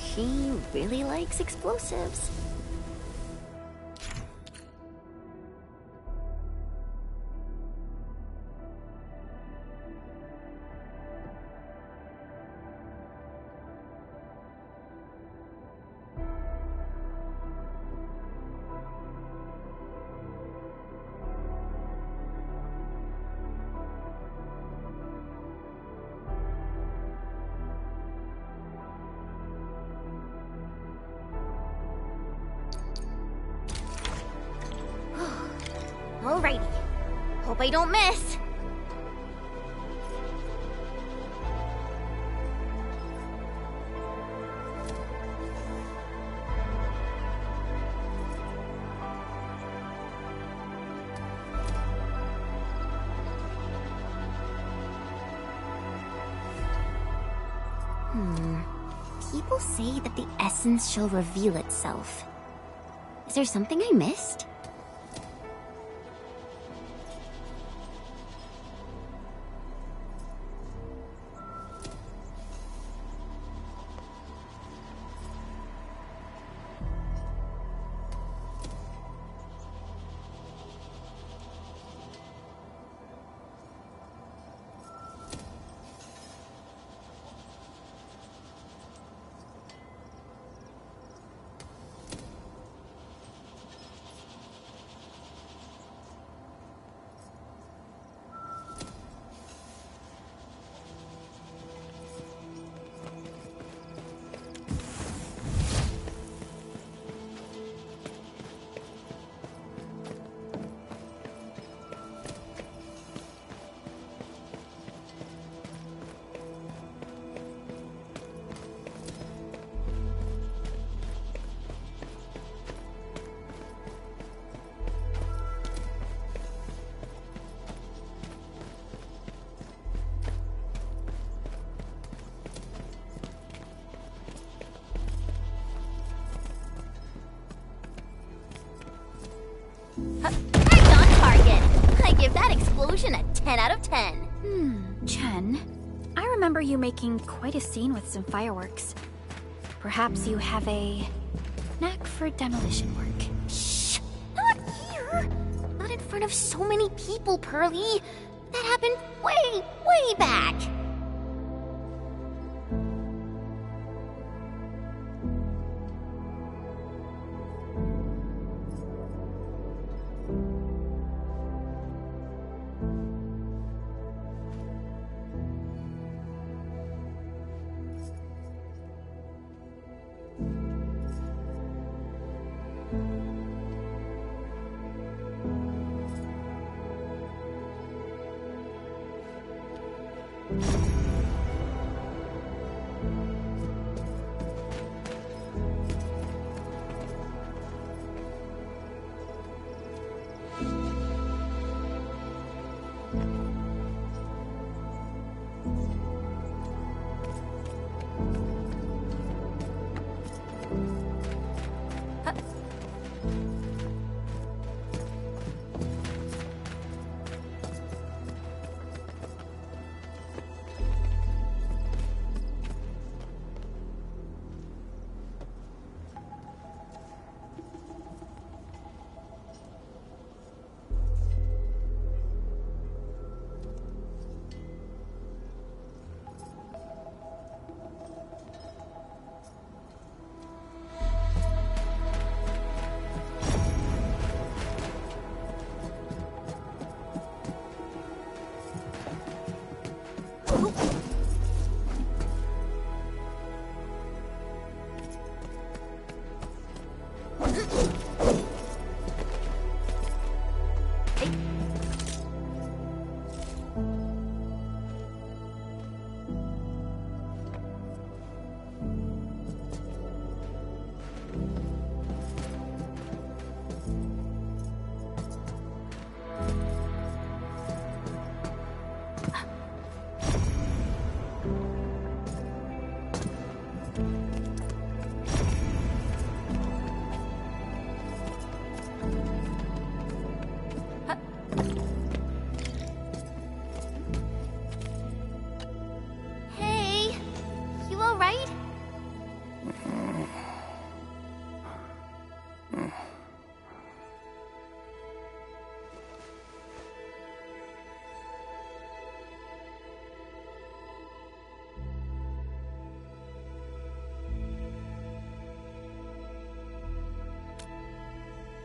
She really likes explosives. Alrighty. Hope I don't miss. People say that the essence shall reveal itself. Is there something I missed? Right on target! I give that explosion a 10 out of 10. Chen. I remember you making quite a scene with some fireworks. Perhaps you have a knack for demolition work. Shh! Not here! Not in front of so many people, Pearly! That happened way, way back!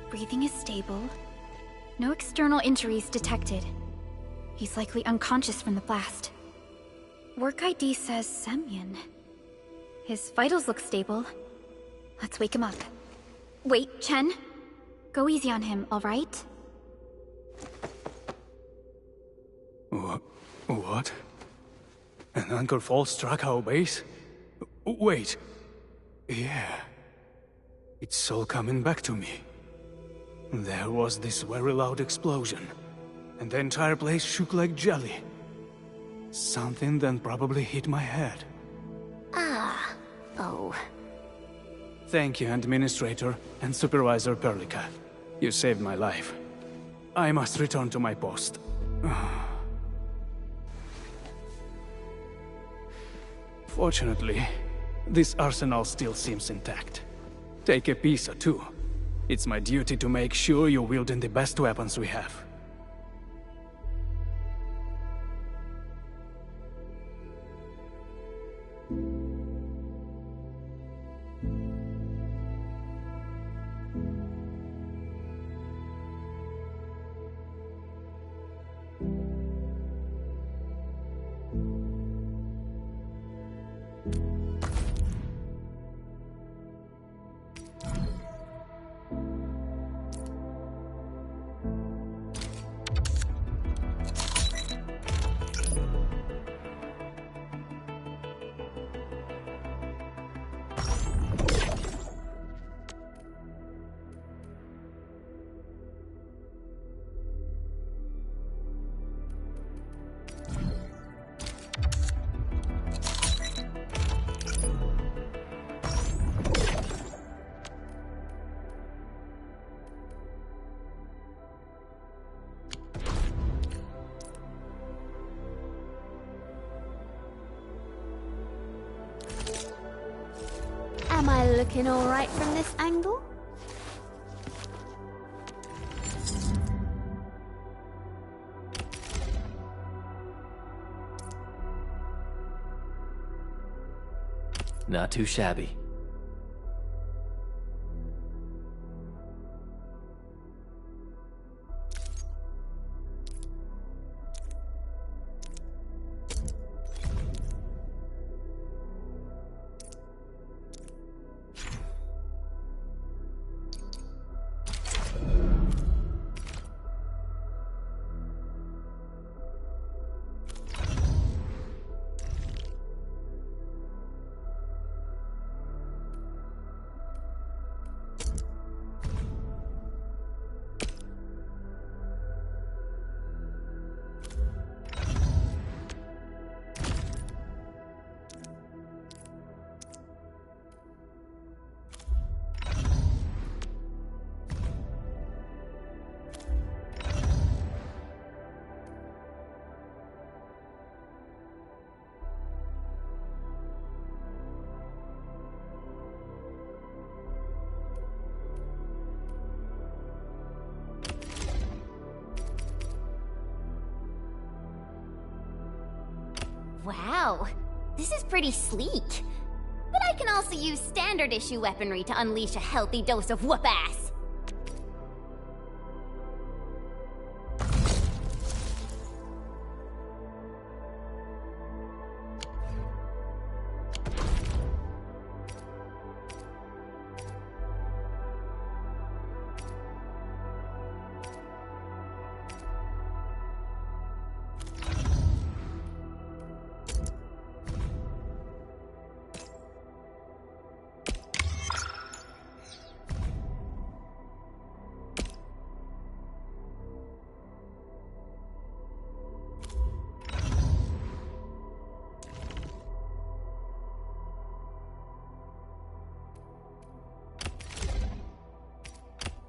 Breathing is stable. No external injuries detected. He's likely unconscious from the blast. Work ID says Semyon. His vitals look stable. Let's wake him up. Wait, Chen. Go easy on him, alright? What? An anchor fall struck our base? Wait. Yeah. It's all coming back to me. There was this very loud explosion, and the entire place shook like jelly. Something then probably hit my head. Ah, Oh. Thank you, Administrator and Supervisor Perlica. You saved my life. I must return to my post. Fortunately, this arsenal still seems intact. Take a piece or two. It's my duty to make sure you're wielding the best weapons we have. Am I looking all right from this angle? Not too shabby. Wow, this is pretty sleek. But I can also use standard issue weaponry to unleash a healthy dose of whoop-ass.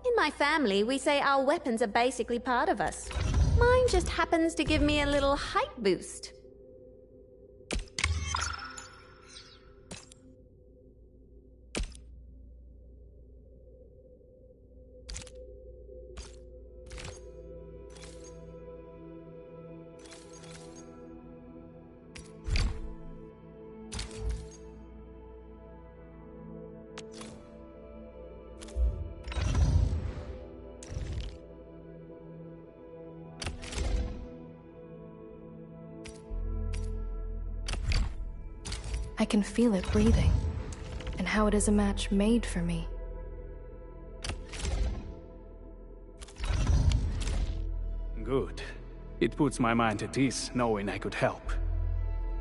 In my family, we say our weapons are basically part of us. Mine just happens to give me a little height boost. I can feel it breathing, and how it is a match made for me. Good. It puts my mind at ease knowing I could help.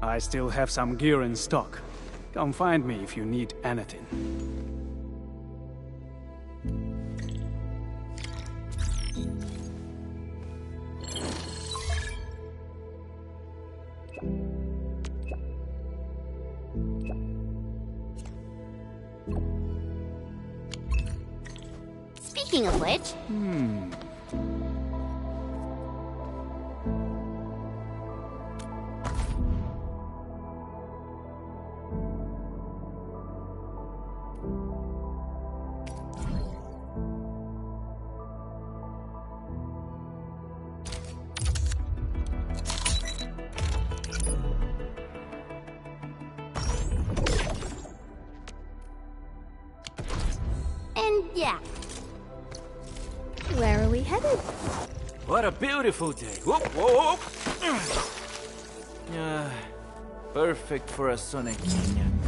I still have some gear in stock. Come find me if you need anything. Speaking of which... And yeah. Where are we headed? What a beautiful day. Whoop, whoop. Perfect for a Sonic Canyon.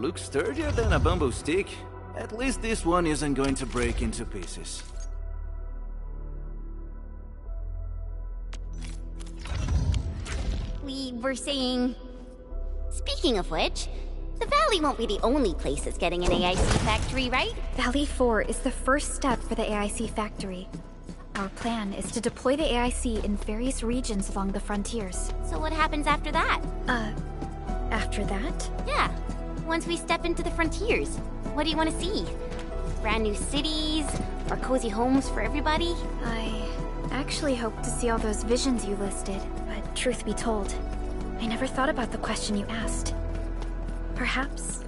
Looks sturdier than a bamboo stick. At least this one isn't going to break into pieces. We were saying... Speaking of which, the Valley won't be the only place that's getting an AIC factory, right? Valley 4 is the first step for the AIC factory. Our plan is to deploy the AIC in various regions along the frontiers. So what happens after that? After that? Yeah. Once we step into the frontiers, what do you want to see? Brand new cities? Or cozy homes for everybody? I actually hoped to see all those visions you listed, but truth be told, I never thought about the question you asked. Perhaps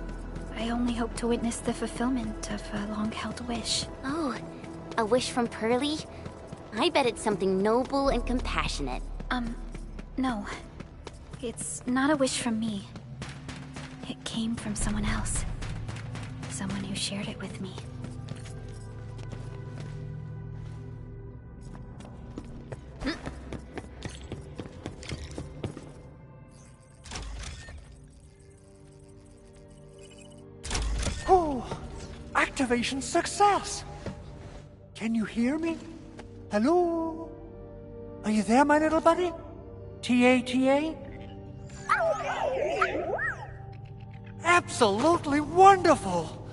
I only hope to witness the fulfillment of a long-held wish. Oh, a wish from Pearly? I bet it's something noble and compassionate. No. It's not a wish from me. It came from someone else. Someone who shared it with me. Oh, activation success! Can you hear me? Hello? Are you there, my little buddy? T-A-T-A? Absolutely wonderful!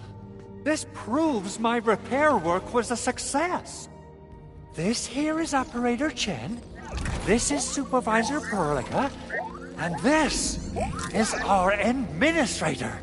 This proves my repair work was a success. This here is Operator Chen, this is Supervisor Perlica, and this is our Administrator.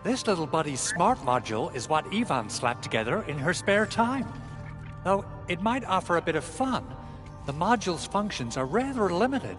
This little buddy's smart module is what Ivan slapped together in her spare time. Though it might offer a bit of fun, the module's functions are rather limited.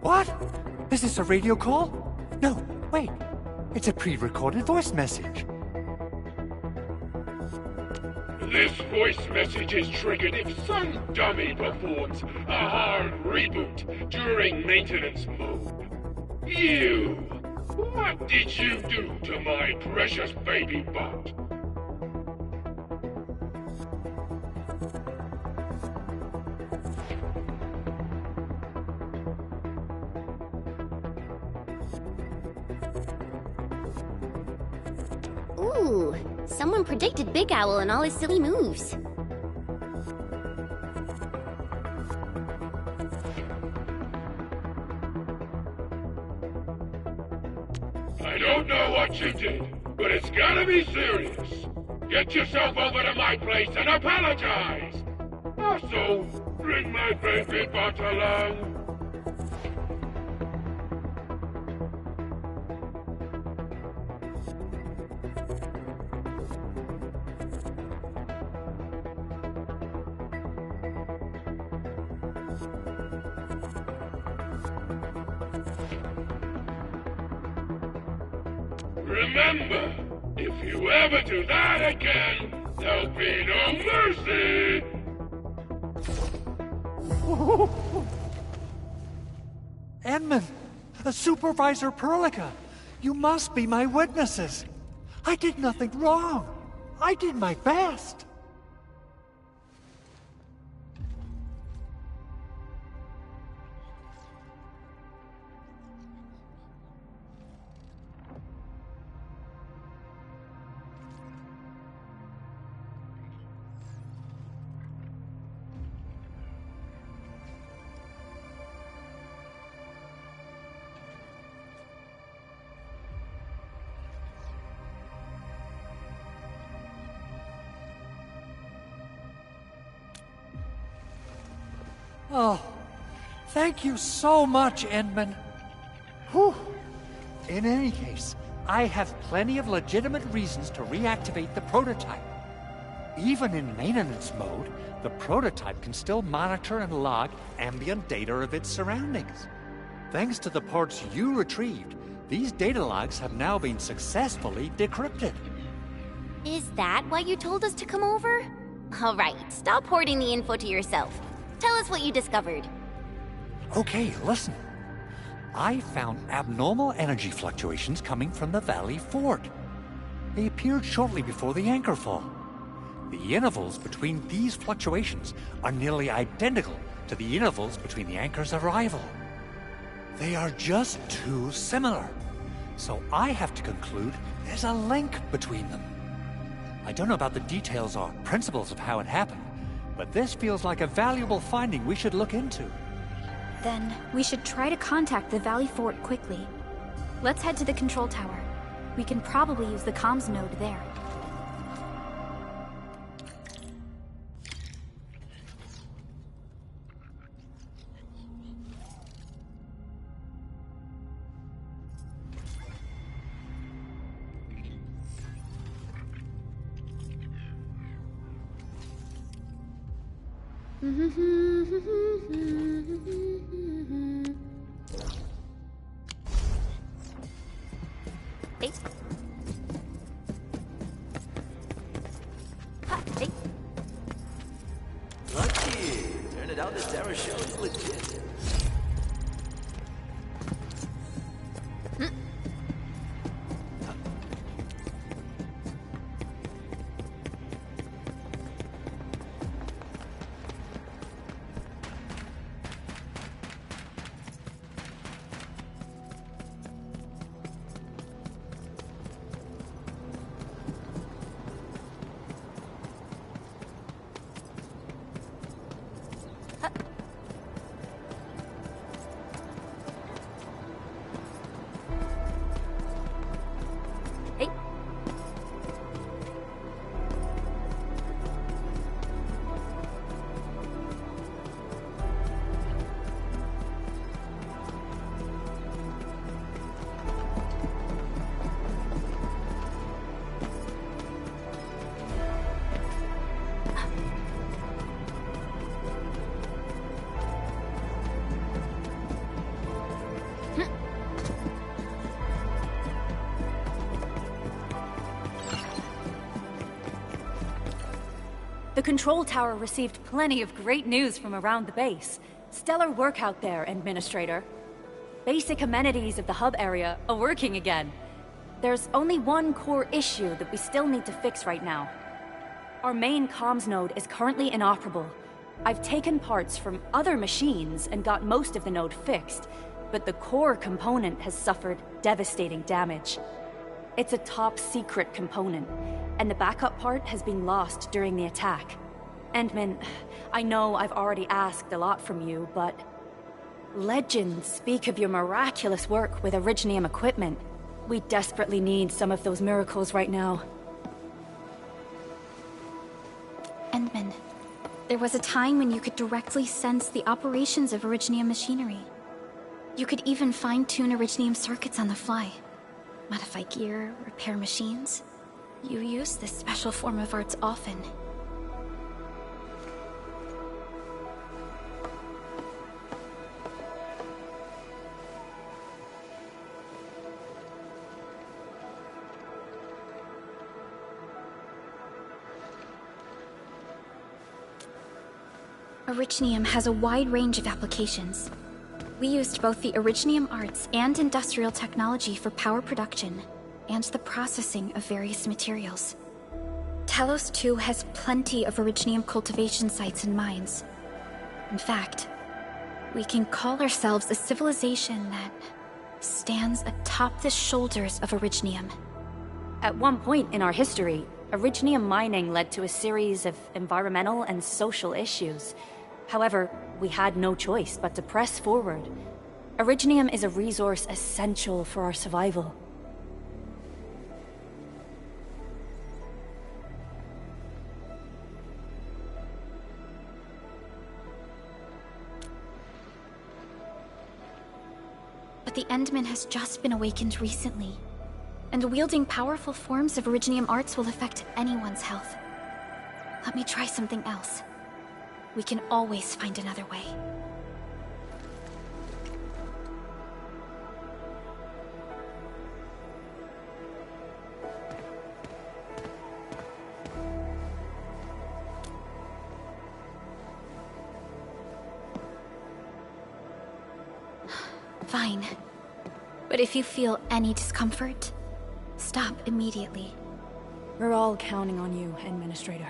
What? Is this a radio call? No, wait. It's a pre-recorded voice message. This voice message is triggered if some dummy performs a hard reboot during maintenance mode. You! What did you do to my precious baby bot? Ooh, someone predicted Big Owl and all his silly moves. I don't know what you did, but it's gotta be serious. Get yourself over to my place and apologize! Also, bring my baby bot along. Remember, if you ever do that again, there'll be no mercy! Edmund, Supervisor Perlica, you must be my witnesses. I did nothing wrong. I did my best. Oh, thank you so much, Edmund. Whew. In any case, I have plenty of legitimate reasons to reactivate the prototype. Even in maintenance mode, the prototype can still monitor and log ambient data of its surroundings. Thanks to the ports you retrieved, these data logs have now been successfully decrypted. Is that why you told us to come over? All right, stop hoarding the info to yourself. Tell us what you discovered. Okay, listen. I found abnormal energy fluctuations coming from the Valley Fort. They appeared shortly before the anchor fall. The intervals between these fluctuations are nearly identical to the intervals between the anchor's arrival. They are just too similar. So I have to conclude there's a link between them. I don't know about the details or principles of how it happened, but this feels like a valuable finding we should look into. Then we should try to contact the Valley Fort quickly. Let's head to the control tower. We can probably use the comms node there. Lucky! Turned it out, this tower show is legit. The control tower received plenty of great news from around the base. Stellar work out there, Administrator. Basic amenities of the hub area are working again. There's only one core issue that we still need to fix right now. Our main comms node is currently inoperable. I've taken parts from other machines and got most of the node fixed, but the core component has suffered devastating damage. It's a top-secret component, and the backup part has been lost during the attack. Endman, I know I've already asked a lot from you, but... legends speak of your miraculous work with Originium equipment. We desperately need some of those miracles right now. Endman, there was a time when you could directly sense the operations of Originium machinery. You could even fine-tune Originium circuits on the fly. Modify gear, repair machines. You use this special form of arts often. Originium has a wide range of applications. We used both the Originium arts and industrial technology for power production, and the processing of various materials. Talos 2 has plenty of Originium cultivation sites and mines. In fact, we can call ourselves a civilization that stands atop the shoulders of Originium. At one point in our history, Originium mining led to a series of environmental and social issues. However, we had no choice but to press forward. Originium is a resource essential for our survival. But the Endman has just been awakened recently, and wielding powerful forms of Originium arts will affect anyone's health. Let me try something else. We can always find another way. Fine. But if you feel any discomfort, stop immediately. We're all counting on you, Administrator.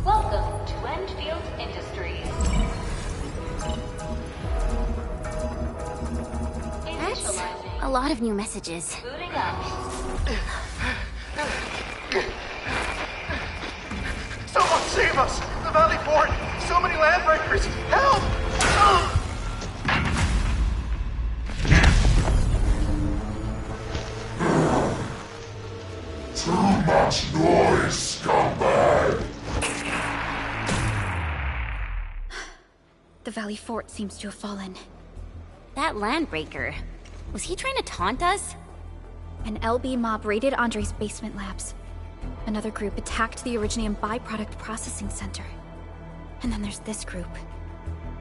Welcome to Endfield Industries. That's a lot of new messages. Booting up. Someone save us! The Valley Fort! So many landbreakers! Help! Too much noise, scumbag! The Valley Fort seems to have fallen. That landbreaker, was he trying to taunt us? An LB mob raided Andre's basement labs. Another group attacked the Originium byproduct processing center. And then there's this group.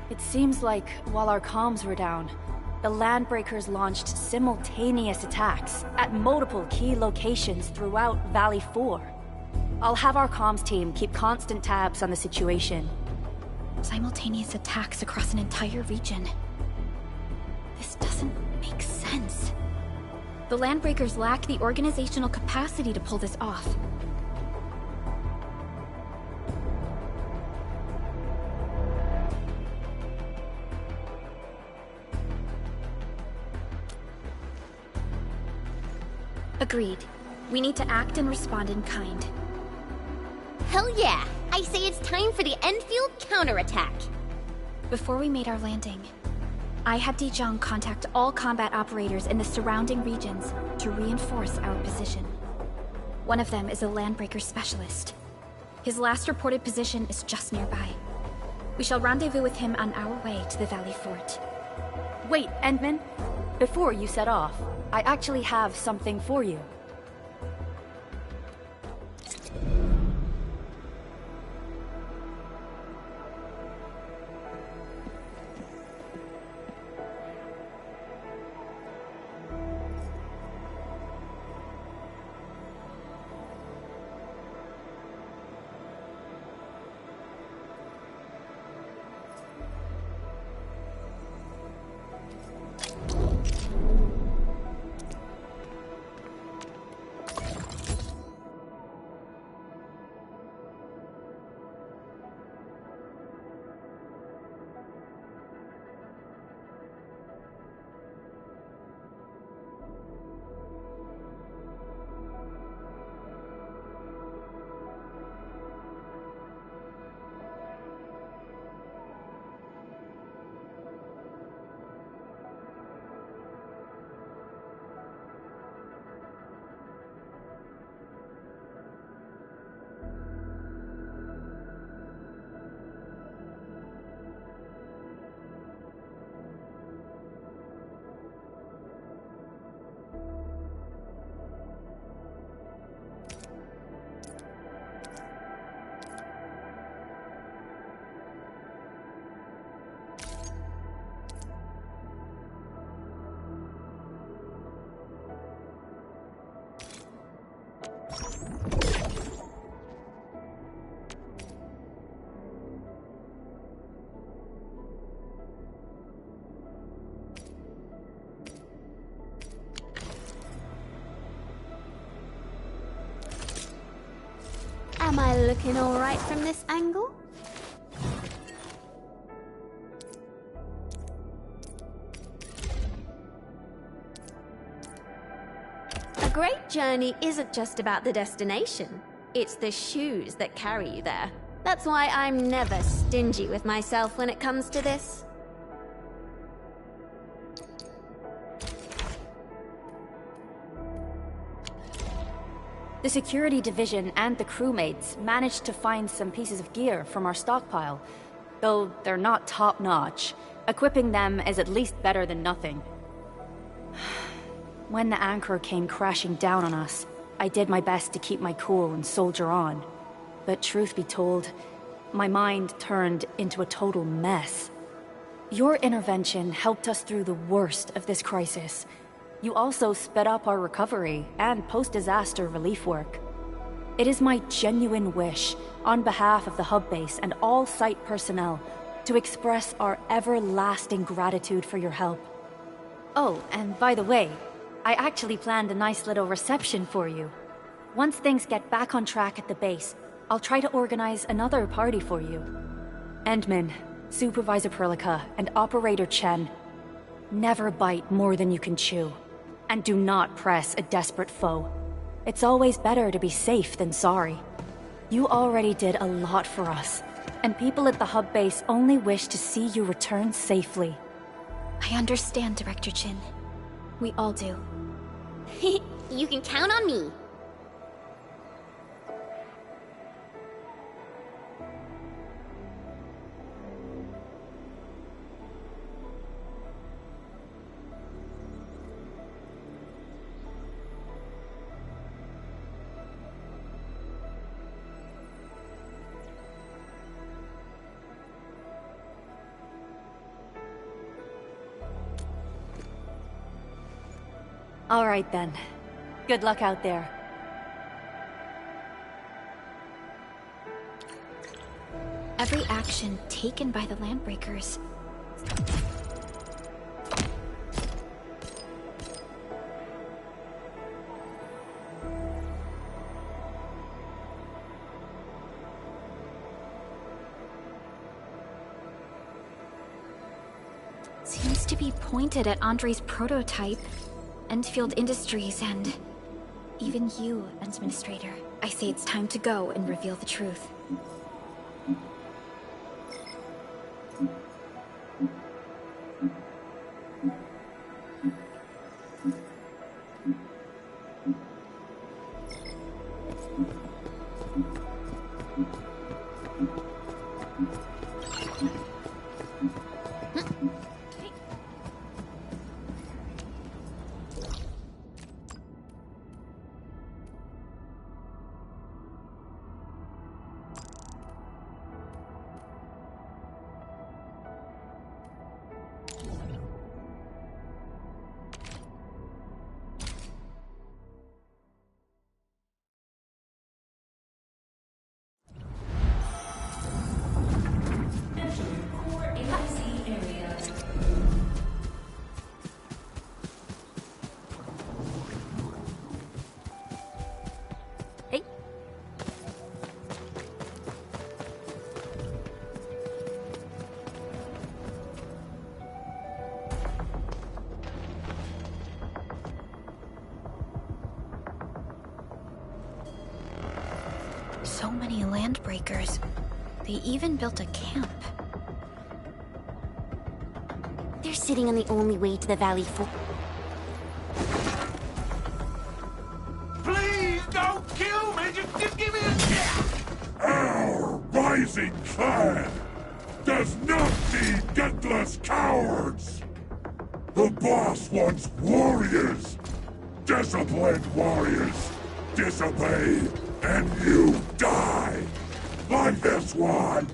It seems like, while our comms were down, the Landbreakers launched simultaneous attacks at multiple key locations throughout Valley 4. I'll have our comms team keep constant tabs on the situation. Simultaneous attacks across an entire region. This doesn't make sense. The Landbreakers lack the organizational capacity to pull this off. Agreed. We need to act and respond in kind. Hell yeah! I say it's time for the Endfield counterattack! Before we made our landing, I had Dijon contact all combat operators in the surrounding regions to reinforce our position. One of them is a Landbreaker specialist. His last reported position is just nearby. We shall rendezvous with him on our way to the Valley Fort. Wait, Endman. Before you set off, I actually have something for you. Am I looking alright from this angle? A great journey isn't just about the destination. It's the shoes that carry you there. That's why I'm never stingy with myself when it comes to this. The security division and the crewmates managed to find some pieces of gear from our stockpile. Though they're not top-notch, equipping them is at least better than nothing. When the anchor came crashing down on us, I did my best to keep my cool and soldier on. But truth be told, my mind turned into a total mess. Your intervention helped us through the worst of this crisis. You also sped up our recovery and post-disaster relief work. It is my genuine wish, on behalf of the hub base and all site personnel, to express our everlasting gratitude for your help. Oh, and by the way, I actually planned a nice little reception for you. Once things get back on track at the base, I'll try to organize another party for you. Endman, Supervisor Perlica, and Operator Chen, never bite more than you can chew. And do not press a desperate foe. It's always better to be safe than sorry. You already did a lot for us, and people at the hub base only wish to see you return safely. I understand, Director Chin. We all do. You can count on me. All right then. Good luck out there. every action taken by the Landbreakers. Seems to be pointed at Andre's prototype, Endfield Industries, and even you, Administrator. I say it's time to go and reveal the truth. So many Landbreakers. They even built a camp. They're sitting on the only way to the Valley for... Please don't kill me! Just give me a chance! Our rising clan does not need gutless cowards! The boss wants warriors! Disciplined warriors! Disobey, and you die! Like this one!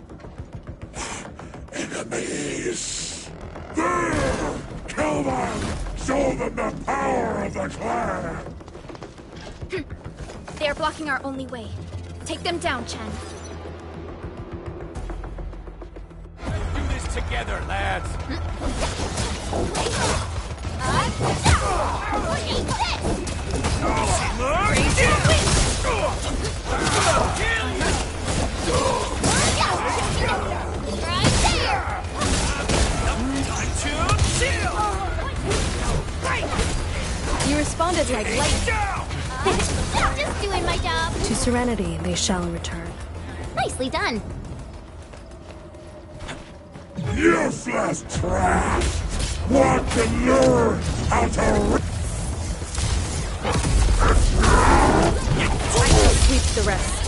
Enemies! There! Kill them! Show them the power of the clan! They're blocking our only way. Take them down, Chen. Let's do this together, lads! You responded like lightning. Just doing my job. To Serenity they shall return. Nicely done. Useless trash! Want to learn how to... Sweep the rest.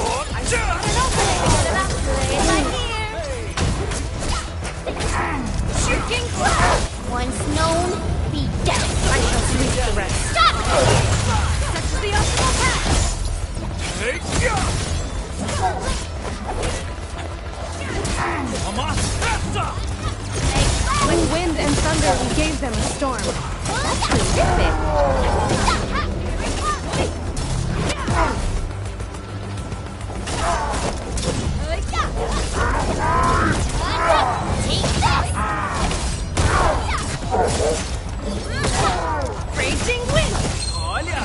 Once known, be dead. I shall sweep the rest. Stop! Such is the optimal path. With wind and thunder, we gave them a storm. Raging wind! Olha!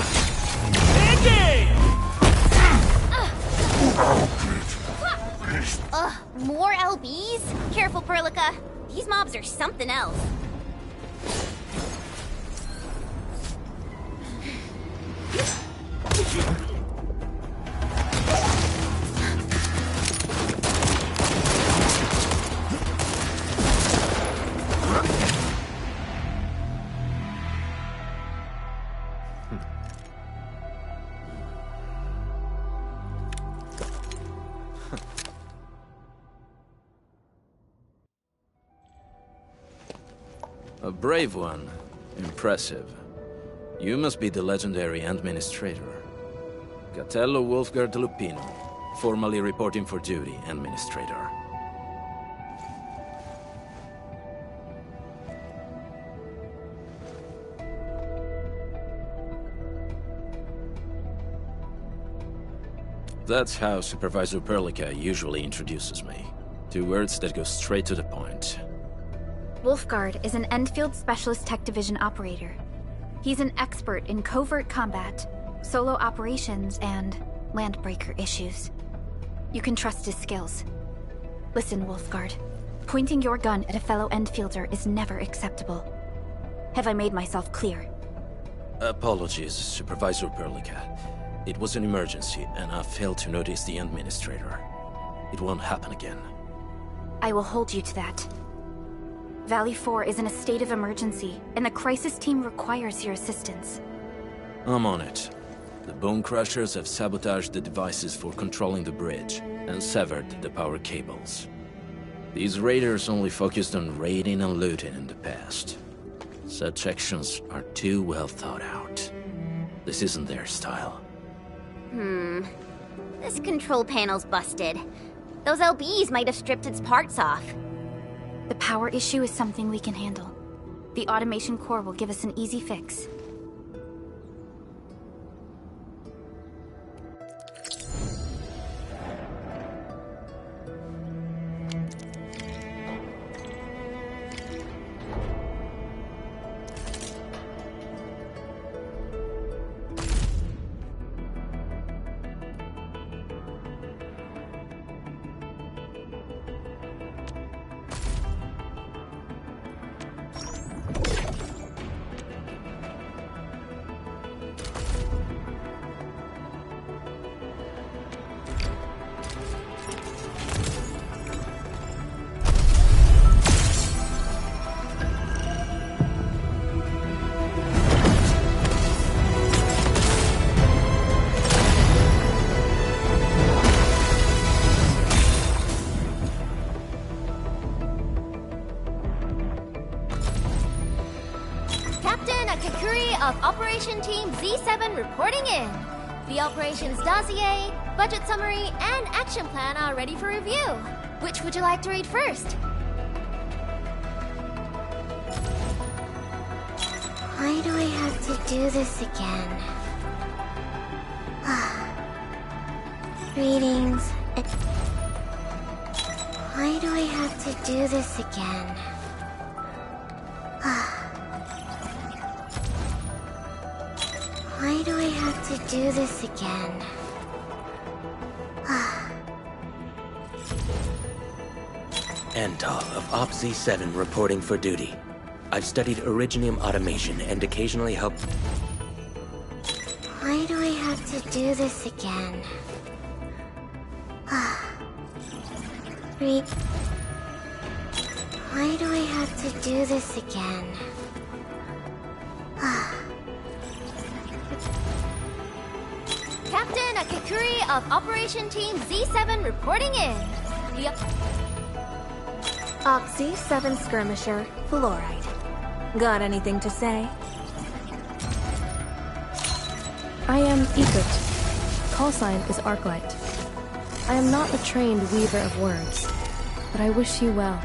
More LBs? Careful, Perlica. These mobs are something else. A brave one. Impressive. You must be the legendary Administrator. Catello Wolfgard Lupino, formally reporting for duty, Administrator. That's how Supervisor Perlica usually introduces me. 2 words that go straight to the point. Wolfguard is an Endfield Specialist Tech Division operator. He's an expert in covert combat, solo operations, and landbreaker issues. You can trust his skills. Listen, Wolfguard. Pointing your gun at a fellow Endfielder is never acceptable. Have I made myself clear? Apologies, Supervisor Perlica. It was an emergency, and I failed to notice the Administrator. It won't happen again. I will hold you to that. Valley 4 is in a state of emergency, and the crisis team requires your assistance. I'm on it. The Bone Crushers have sabotaged the devices for controlling the bridge, and severed the power cables. These raiders only focused on raiding and looting in the past. Such actions are too well thought out. This isn't their style. This control panel's busted. Those LBs might have stripped its parts off. The power issue is something we can handle. The automation core will give us an easy fix. of Operation Team Z7 reporting in. The operations dossier, budget summary, and action plan are ready for review. Which would you like to read first? Why do I have to do this again? Greetings. Why do I have to do this again? Why do I have to do this again? Antal of Op Z7 reporting for duty. I've studied Originium automation and occasionally helped... Why do I have to do this again? Why do I have to do this again? Captain Akakuri of Operation Team Z7 reporting in. The Op Z7 skirmisher, Fluoride. Got anything to say? I am Egert. Call sign is Arknight. I am not a trained weaver of words, but I wish you well.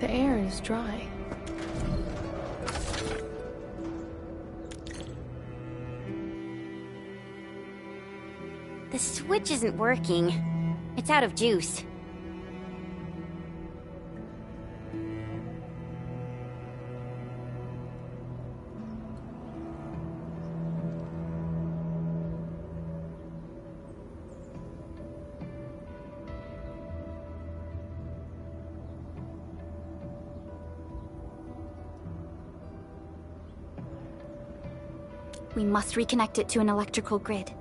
The air is dry. The switch isn't working. It's out of juice. We must reconnect it to an electrical grid,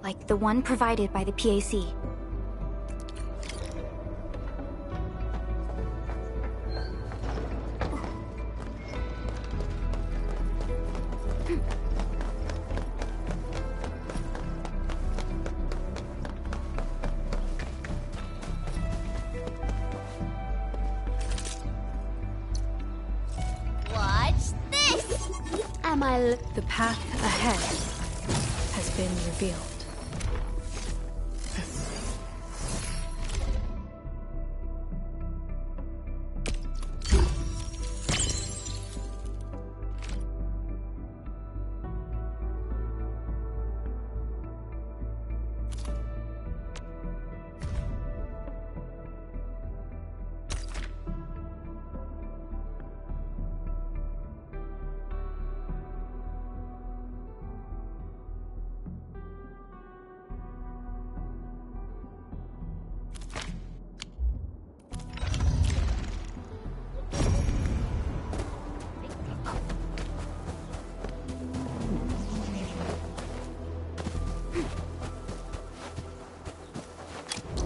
like the one provided by the PAC. The path ahead has been revealed.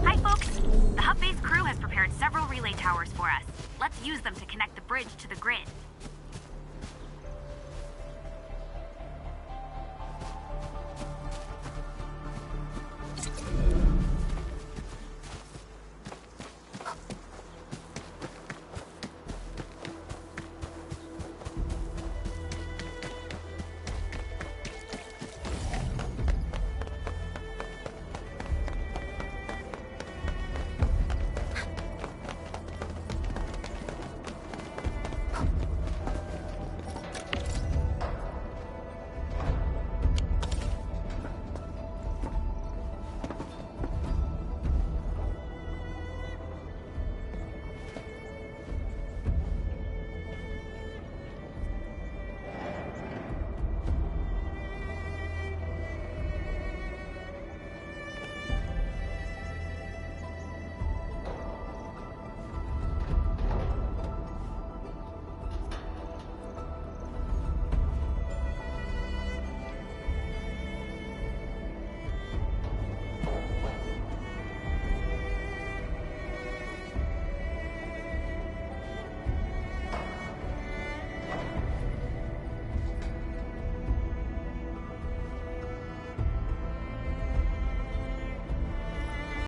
Hi, folks. The hub base crew has prepared several relay towers for us. Let's use them to connect the bridge to the grid.